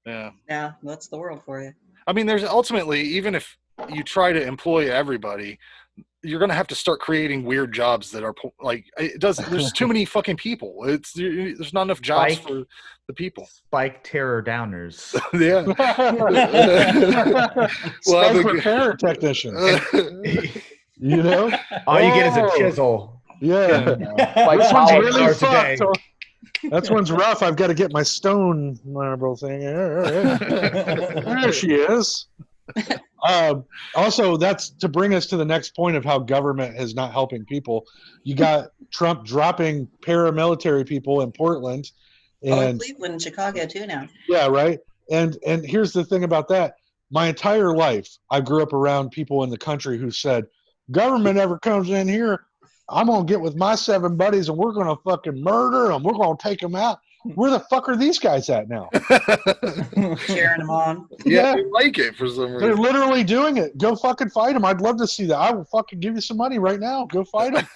yeah. Yeah, that's the world for you. I mean, there's ultimately, even if you try to employ everybody, you're gonna have to start creating weird jobs that are like it does. There's too many fucking people. There's not enough jobs Spike. for the people. Spike terror downers. Yeah. Spike repair technician. You know? All you get is a Oh. chisel. Yeah. Like This one's power really hours a day. fucked. That one's rough. I've got to get my stone marble thing. There she is. Also, that's to bring us to the next point of how government is not helping people. You got Trump dropping paramilitary people in Portland, and Cleveland and Chicago too now. yeah, right. And here's the thing about that. My entire life, I grew up around people in the country who said, government ever comes in here, I'm going to get with my 7 buddies and we're going to fucking murder them. We're going to take them out. Where the fuck are these guys at now? Cheering them on. Yeah, I like it for some They're reason. literally doing it. Go fucking fight them. I'd love to see that. I will fucking give you some money right now. Go fight them.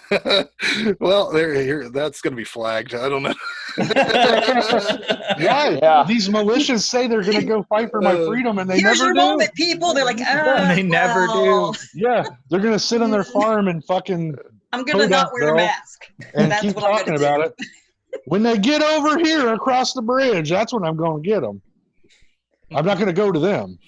Well, that's going to be flagged. I don't know. Right. Yeah. These militias say they're going to go fight for my freedom, and they Here's never your do. moment, people. They're like, They never do. Yeah, they're going to sit on their farm and fucking I'm gonna not wear a Bro. mask. and That's keep what I'm talking gonna about it. When they get over here across the bridge, that's when I'm going to get them. I'm not going to go to them.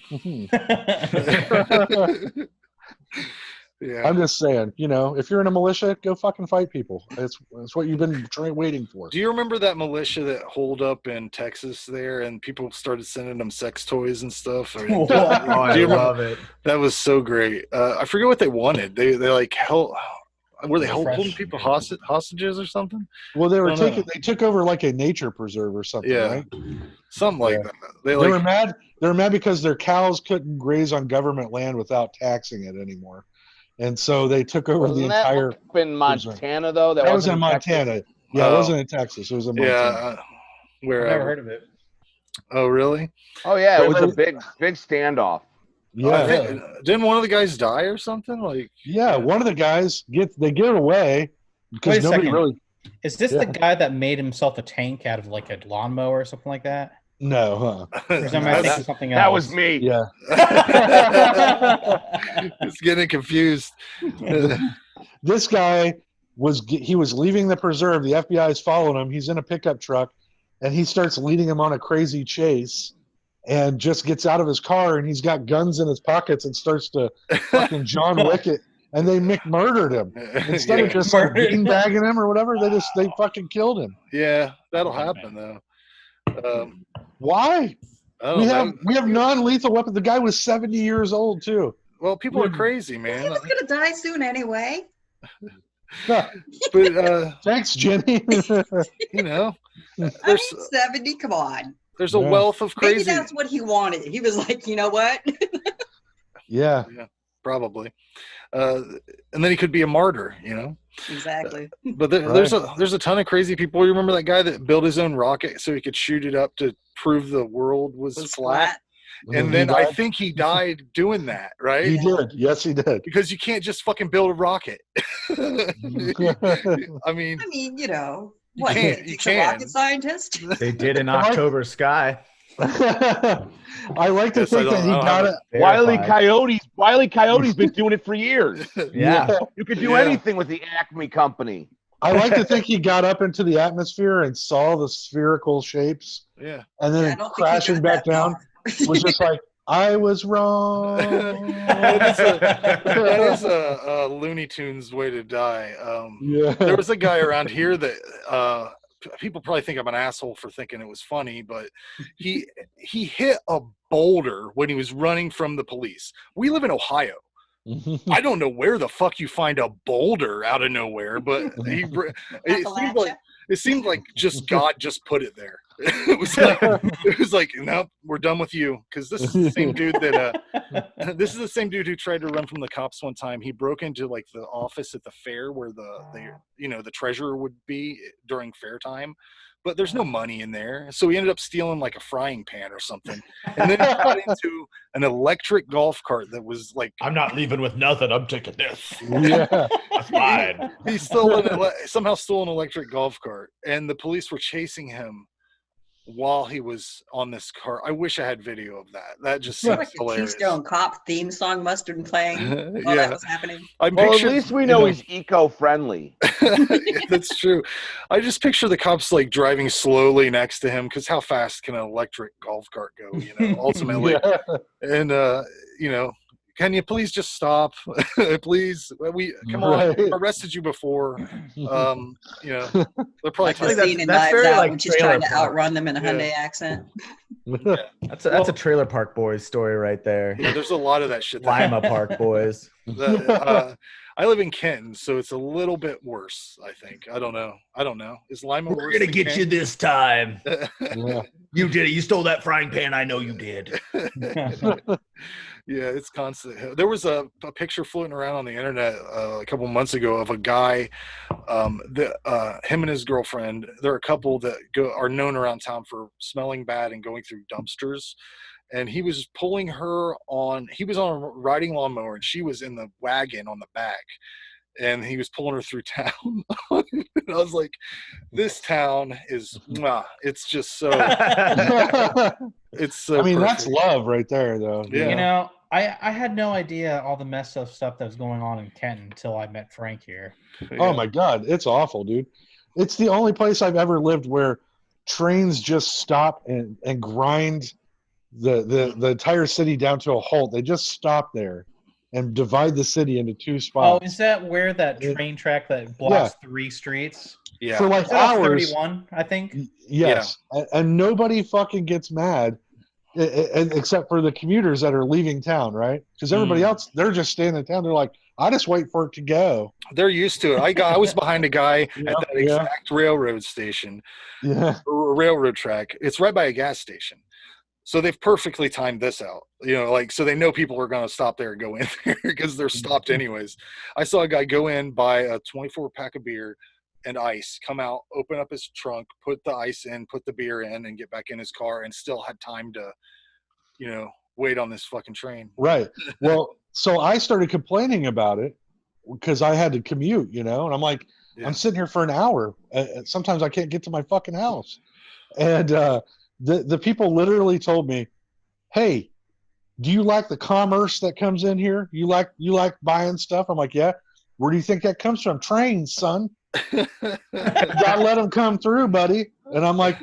Yeah. I'm just saying, if you're in a militia, go fucking fight people. It's what you've been waiting for. Do you remember that militia that holed up in Texas there, and people started sending them sex toys and stuff? Oh, Do you I remember- love it. That was so great. I forget what they wanted. They like held. Were they holding people hostages or something? Well, they were I don't know. They took over like a nature preserve or something, Yeah. right? Something like Yeah. that. They were mad. They were mad because their cows couldn't graze on government land without taxing it anymore, and so they took over the Wasn't that entire. up in Montana, though? That was wasn't in Texas? Montana. Yeah, it Oh. wasn't in Texas. It was in Montana. Yeah. I've Wherever. never heard of it. Oh, really? Oh, yeah. It was But- a big standoff. Yeah, Didn't one of the guys die or something? Like, yeah. One of the guys they get away because Wait a nobody second. really. Is this the guy that made himself a tank out of like a lawnmower or something like that? No, huh? Or am I thinking something else? That was me. Yeah. it's getting confused. This guy was leaving the preserve. The FBI is following him. He's in a pickup truck, and he starts leading him on a crazy chase, and just gets out of his car, and he's got guns in his pockets and starts to fucking John Wick it. And they murdered him instead of just like beanbagging him or whatever. They fucking killed him. Yeah, that'll happen though. Why? We have non-lethal weapons. The guy was 70 years old too. Well, people are crazy, man. He was gonna die soon anyway. But thanks, Jenny. You know, I mean, 70. Come on. There's a wealth of crazy. Maybe that's what he wanted. He was like, you know what? Yeah, probably. And then he could be a martyr, you know. Exactly. But there's a ton of crazy people. You remember that guy that built his own rocket so he could shoot it up to prove the world was flat? And then I think he died doing that, right? He did. Yes, he did. Because you can't just fucking build a rocket. I mean, you know, you what? can't. He's a rocket scientist. They did in October Sky. I like to think that he got it. Wile E. Coyote's been doing it for years. Yeah. You could do anything with the Acme company. I like to think he got up into the atmosphere and saw the spherical shapes. Yeah. And then crashing back down was just like, I was wrong. that is a Looney Tunes way to die. There was a guy around here that people probably think I'm an asshole for thinking it was funny, but he hit a boulder when he was running from the police. We live in Ohio. I don't know where the fuck you find a boulder out of nowhere, but it seemed like just God just put it there. It was like, nope, we're done with you, because this is the same dude who tried to run from the cops one time. He broke into like the office at the fair where the treasurer would be during fair time, but there's no money in there, so he ended up stealing like a frying pan or something, and then he got into an electric golf cart that was like, I'm not leaving with nothing. I'm taking this. Yeah, that's mine. He somehow stole an electric golf cart, and the police were chasing him while he was on this car. I wish I had video of that. That just seems like hilarious. The Keystone Cop theme song must have been playing while that was happening. At least we know he's eco-friendly. That's true. I just picture the cops like driving slowly next to him, because how fast can an electric golf cart go, ultimately. And can you please just stop? Please, come on. We arrested you before. They're probably that's very out, like she's trying to outrun them in a Hyundai accent. That's a Trailer Park Boys story right there. Yeah, there's a lot of that shit. Lima Park Boys. I live in Kenton, so it's a little bit worse, I think. I don't know. Is Lima worse? We're gonna get you this time. You did it. You stole that frying pan. I know you did. Yeah, it's constant. There was a picture floating around on the internet a couple months ago of a guy, him and his girlfriend. They're a couple that are known around town for smelling bad and going through dumpsters. And he was pulling her on. He was on a riding lawnmower, and she was in the wagon on the back. And he was pulling her through town. And I was like, "This town is, it's just so." It's so. I mean, perfect. that's love right there, though. Yeah. I had no idea all the messed up stuff that was going on in Kenton until I met Frank here. Yeah. Oh my God, it's awful, dude. It's the only place I've ever lived where trains just stop and grind the entire city down to a halt. They just stop there and divide the city into two spots. Oh, is that where that train track that blocks 3 streets? Yeah. For like hours. 31, I think. Yes. Yeah. And nobody fucking gets mad except for the commuters that are leaving town, right? Because everybody else, they're just staying in town. They're like, I just wait for it to go. They're used to it. I was behind a guy at that exact railroad station, railroad track. It's right by a gas station. So they've perfectly timed this out, so they know people are going to stop there and go in there because they're stopped anyways. I saw a guy go in, buy a 24-pack of beer and ice, come out, open up his trunk, put the ice in, put the beer in, and get back in his car, and still had time to, wait on this fucking train. Right. Well, so I started complaining about it because I had to commute, and I'm like, I'm sitting here for an hour. Sometimes I can't get to my fucking house. And the people literally told me, hey, do you like the commerce that comes in here? You like buying stuff? I'm like, yeah. Where do you think that comes from? Trains, son. You gotta let them come through, buddy. And I'm like,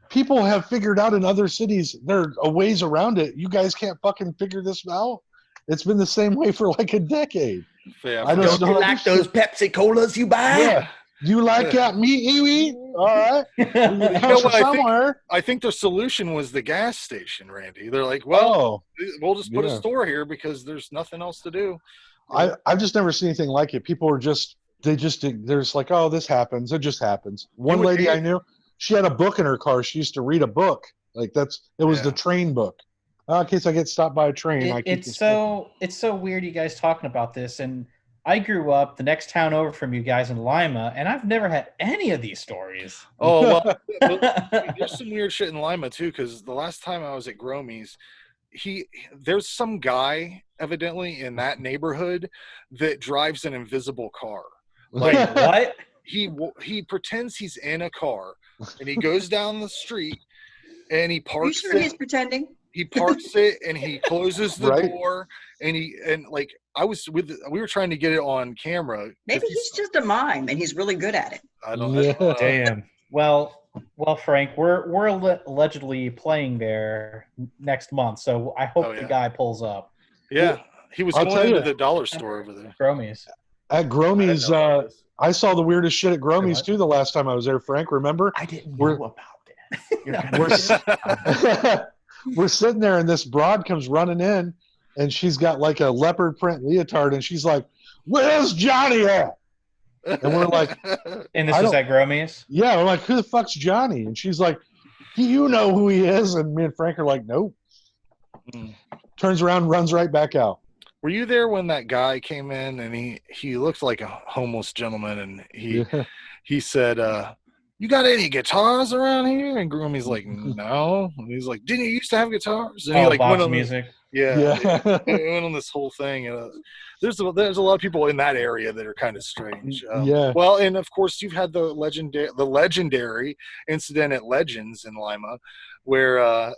people have figured out in other cities there are ways around it. You guys can't fucking figure this out. It's been the same way for like a decade. Yeah, I just Don't you like those Pepsi Colas you buy? Yeah. Do you like that meat you eat? All right. It comes from somewhere. I think the solution was the gas station, Randy. They're like, well, we'll just put a store here because there's nothing else to do. I've just never seen anything like it. People are they're just like, oh, this happens. It just happens. One lady I knew, she had a book in her car. She used to read a book. Like it was the train book. In case I get stopped by a train. It's so weird you guys talking about this. And I grew up the next town over from you guys in Lima, and I've never had any of these stories. Oh, well, there's some weird shit in Lima, too, because the last time I was at Gromy's, there's some guy, evidently, in that neighborhood that drives an invisible car. Like, what? He pretends he's in a car, and he goes down the street, and he parks. Are you sure he's pretending? He parks it, and he closes the door, and we were trying to get it on camera. Maybe he's just a mime, and he's really good at it. I don't know. Damn. Well, Frank, we're allegedly playing there next month, so I hope the guy pulls up. Yeah, he was going into the dollar store over there. Gromy's. At Gromy's, I saw the weirdest shit at Gromy's too the last time I was there, Frank. Remember? I didn't know about that. We're sitting there, and this broad comes running in, and she's got like a leopard print leotard, and she's like, "Where's Johnny at?" And we're like, and this was at Gromy's? Yeah, we're like, who the fuck's Johnny? And she's like, do you know who he is? And me and Frank are like, nope. Turns around, runs right back out. Were you there when that guy came in, and he looked like a homeless gentleman, and he said, you got any guitars around here? And Groomy's like, no. And he's like, didn't you used to have guitars? And he like went on music. He went on this whole thing. And there's a lot of people in that area that are kind of strange. Well, and of course you've had the legendary incident at Legends in Lima, where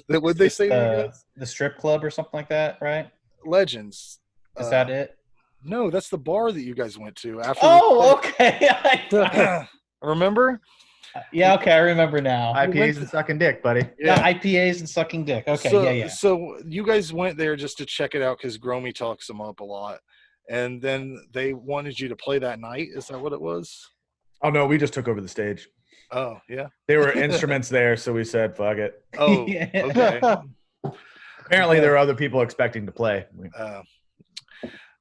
would they say the strip club or something like that, right? Legends. Is that it? No, that's the bar that you guys went to after. Oh, okay. Remember? Yeah, okay, I remember now. IPAs and sucking dick, buddy. Yeah, IPAs and sucking dick. Okay, So you guys went there just to check it out because Gromy talks them up a lot. And then they wanted you to play that night. Is that what it was? Oh, no, we just took over the stage. Oh, yeah. There were instruments there, so we said, fuck it. Oh, okay. Apparently there were other people expecting to play.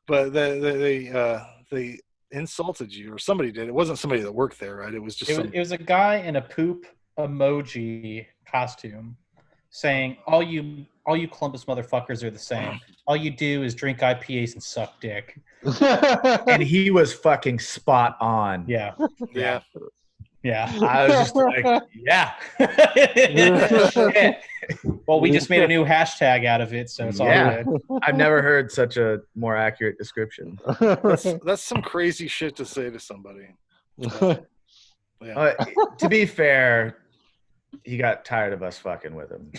But they insulted you, or somebody did. It wasn't somebody that worked there, right? It was just it was a guy in a poop emoji costume saying, all you Columbus motherfuckers are the same. All you do is drink IPAs and suck dick. And he was fucking spot on. Yeah. I was just like, yeah. Well, we just made a new hashtag out of it, so it's all good. I've never heard such a more accurate description. That's some crazy shit to say to somebody. To be fair, he got tired of us fucking with him.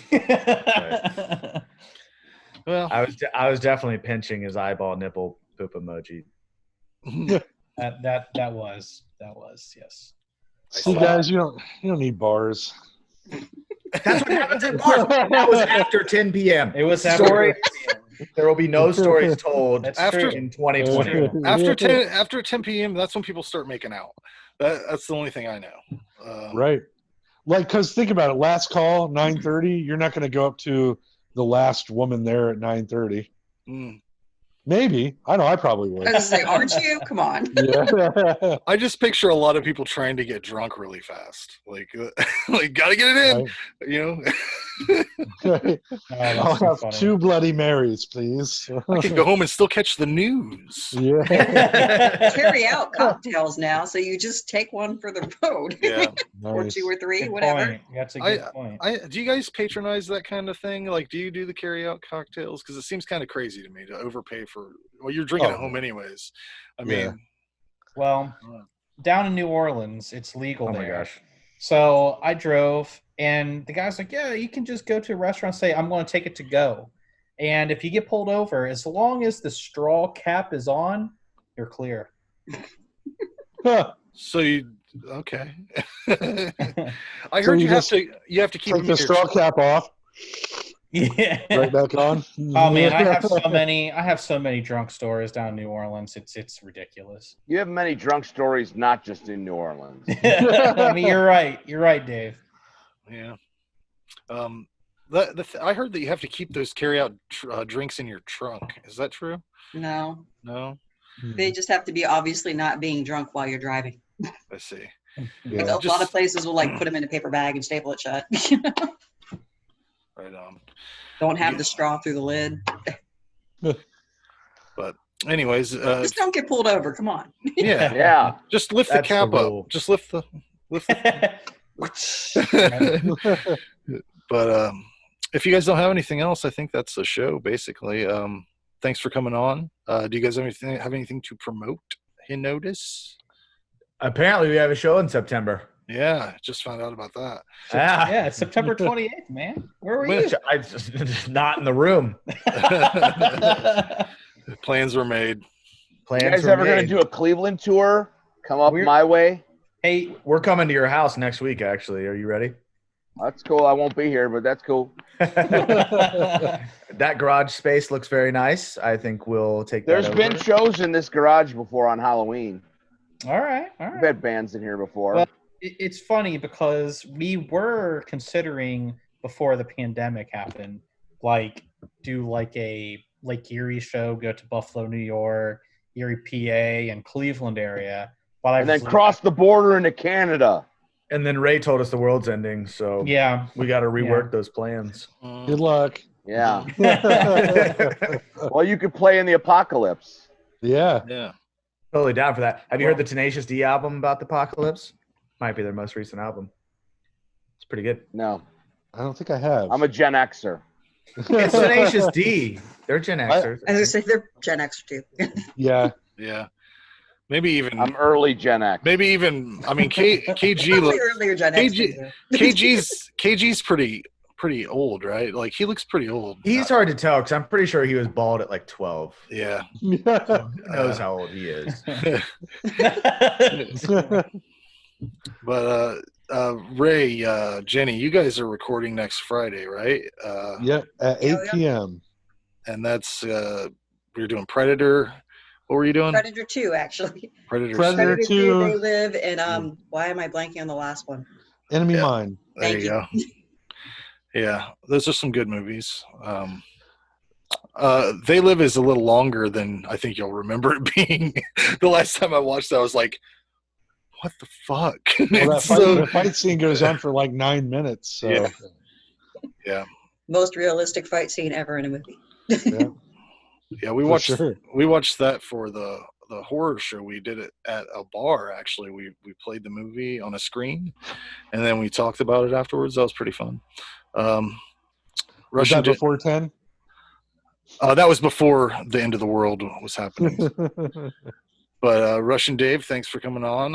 Well, I was definitely pinching his eyeball nipple poop emoji. that was yes. See, guys, you don't need bars. That's what happens at bars. That was after 10 p.m. It was after. There will be no stories told in 2020. After 10 p.m., that's when people start making out. That's the only thing I know. Right. Like, because think about it. Last call, 9:30. You're not going to go up to the last woman there at 9:30. Maybe. I know. I probably would. I was going to say, aren't you? Come on. Yeah. I just picture a lot of people trying to get drunk really fast. Like gotta get it in. Right. I'll too have funny. 2 Bloody Marys, please. I can go home and still catch the news. Yeah. Carry out cocktails now, so you just take one for the road. Yeah. Or Nice. 2 or 3, Good whatever. point. That's a good point. Do you guys patronize that kind of thing? Like, do you do the carry out cocktails? Because it seems kind of crazy to me to overpay for. Well, you're drinking at home anyways. I mean, Well, down in New Orleans, it's legal Oh there. my gosh. So I drove, and the guy's like, "Yeah, you can just go to a restaurant, and say I'm going to take it to go, and if you get pulled over, as long as the straw cap is on, you're clear." so you okay? I So heard you you have just to keep Take them the in your straw cap off, Yeah. right back on. Oh man, I have so many drunk stories down in New Orleans. It's ridiculous. You have many drunk stories, not just in New Orleans. I mean, you're right. You're right, Dave. Yeah. I heard that you have to keep those carry out drinks in your trunk. Is that true? No, No. they just have to be obviously not being drunk while you're driving. I see. Like Yeah. a lot of places will like put them in a paper bag and staple it shut. Right on. Don't have the straw through the lid. But anyways, Just don't get pulled over. Come on. yeah. Yeah. Just lift That's the cap the up. rule. Just lift the. But if you guys don't have anything else, I think that's the show basically. Thanks for coming on. Do you guys have anything to promote? Henodus? Apparently, we have a show in September. Yeah, just found out about that. Yeah, it's September 28th, man. Where were you? I just not in the room. Plans were made. Plans You guys were ever going to made. do a Cleveland tour? Come up We're- my way. Hey, We're coming to your house next week. Actually, are you ready? That's cool. I won't be here, but that's cool. That garage space looks very nice. I think we'll take There's that been over. shows in this garage before on Halloween. all right. We've had bands in here before. Well, it's funny because we were considering before the pandemic happened, like do like a Lake Erie show, go to Buffalo, New York, Erie, PA, and Cleveland area. But and then cross the border into Canada. And then Ray told us the world's ending, so Yeah. we got to rework those plans. Good luck. Yeah. Well, you could play in the apocalypse. Yeah. Yeah. Totally down for that. Have you heard the Tenacious D album about the apocalypse? Might be their most recent album. It's pretty good. No, I don't think I have. I'm a Gen Xer. It's Tenacious D. They're Gen Xers. As I say, they're Gen X too. Yeah. Yeah. Maybe even. I'm early Gen X. Maybe even. I mean, KG. Probably earlier Gen X. KG's pretty old, right? Like he looks pretty old. He's hard to tell because I'm pretty sure he was bald at like 12. Yeah. So who knows how old he is? But Ray, Jenny, you guys are recording next Friday, right? Yep. At 8 yeah. p.m. And that's you're doing Predator. What were you doing? Predator 2, actually. Predator. Predator 2, 2. They Live, and why am I blanking on the last one? Enemy Yeah. Mine. There Thank you go. Yeah, those are some good movies. They Live is a little longer than I think you'll remember it being. The last time I watched that, I was like, what the fuck? Well, It's so- the fight scene goes on for like 9 minutes. So. Yeah. Yeah. Most realistic fight scene ever in a movie. Yeah, we For watched sure. we watched that for the horror show. We did it at a bar. Actually, we played the movie on a screen, and then we talked about it afterwards. That was pretty fun. Was Russian that before 10? that was before the end of the world was happening. But Russian Dave, thanks for coming on.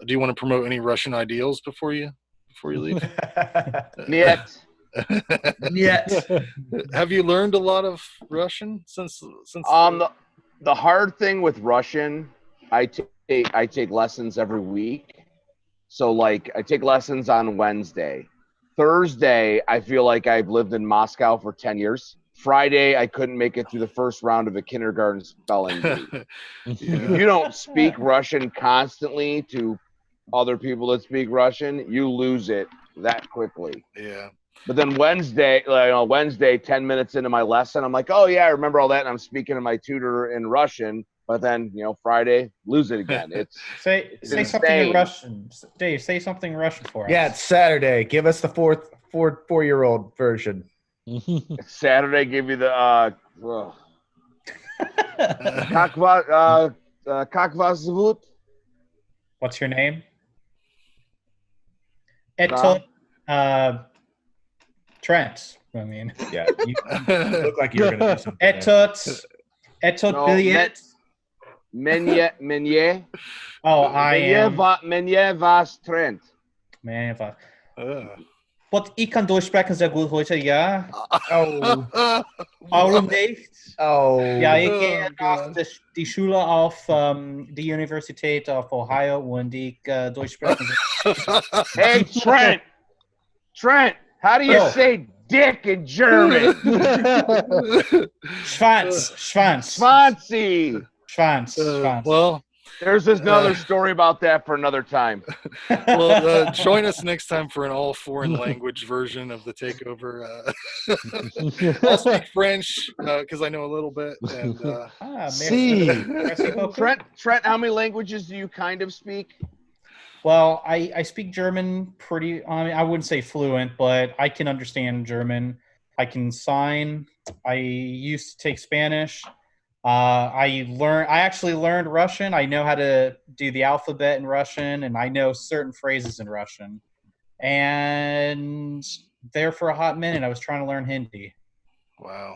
Do you want to promote any Russian ideals before you leave? Niet. Yet. Have you learned a lot of Russian since? The hard thing with Russian, I take lessons every week. So like I take lessons on Wednesday. Thursday, I feel like I've lived in Moscow for 10 years. Friday, I couldn't make it through the first round of a kindergarten spelling bee. If you don't speak Russian constantly to other people that speak Russian, you lose it that quickly. Yeah. But then Wednesday, 10 minutes into my lesson, I'm like, oh yeah, I remember all that, and I'm speaking to my tutor in Russian. But then, Friday, lose it again. It's Say something in insane. Russian. Dave, say something in Russian for us. Yeah, it's Saturday. Give us the 4-year-old version. Saturday give you the как вас зовут? What's your name? Trent. I mean, Yeah, you look like you were gonna do something. Etot No, billet. Menje. Oh, I am. Menje was Trent. Man, Wat ik kan doorspreken sehr gut heute, ja. Oh, Warum nicht? oh. Ja, ich gehe nach die Schule auf die Universität of Ohio und ich durchsprechen. Hey, Trent, how do you Oh. say dick in German? Schwanz. Schwanzi. Well, There's another story about that for another time. well, join us next time for an all foreign language version of the takeover. I'll speak French because I know a little bit. And Merci beaucoup. Trent, how many languages do you kind of speak? Well, I speak German pretty. I mean, I wouldn't say fluent, but I can understand German. I can sign. I used to take Spanish. I actually learned Russian. I know how to do the alphabet in Russian, and I know certain phrases in Russian. And there for a hot minute, I was trying to learn Hindi. wow.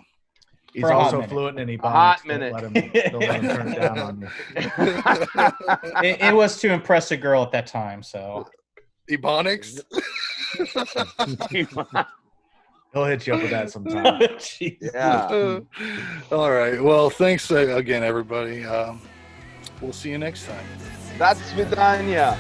He's For a hot also minute. fluent in Ebonics. Hot minute. Don't let him turn it down on you. It was to impress a girl at that time, so. Ebonics? He'll hit you up with that sometime. Yeah. All right. Well, thanks again, everybody. We'll see you next time. That's Vidania.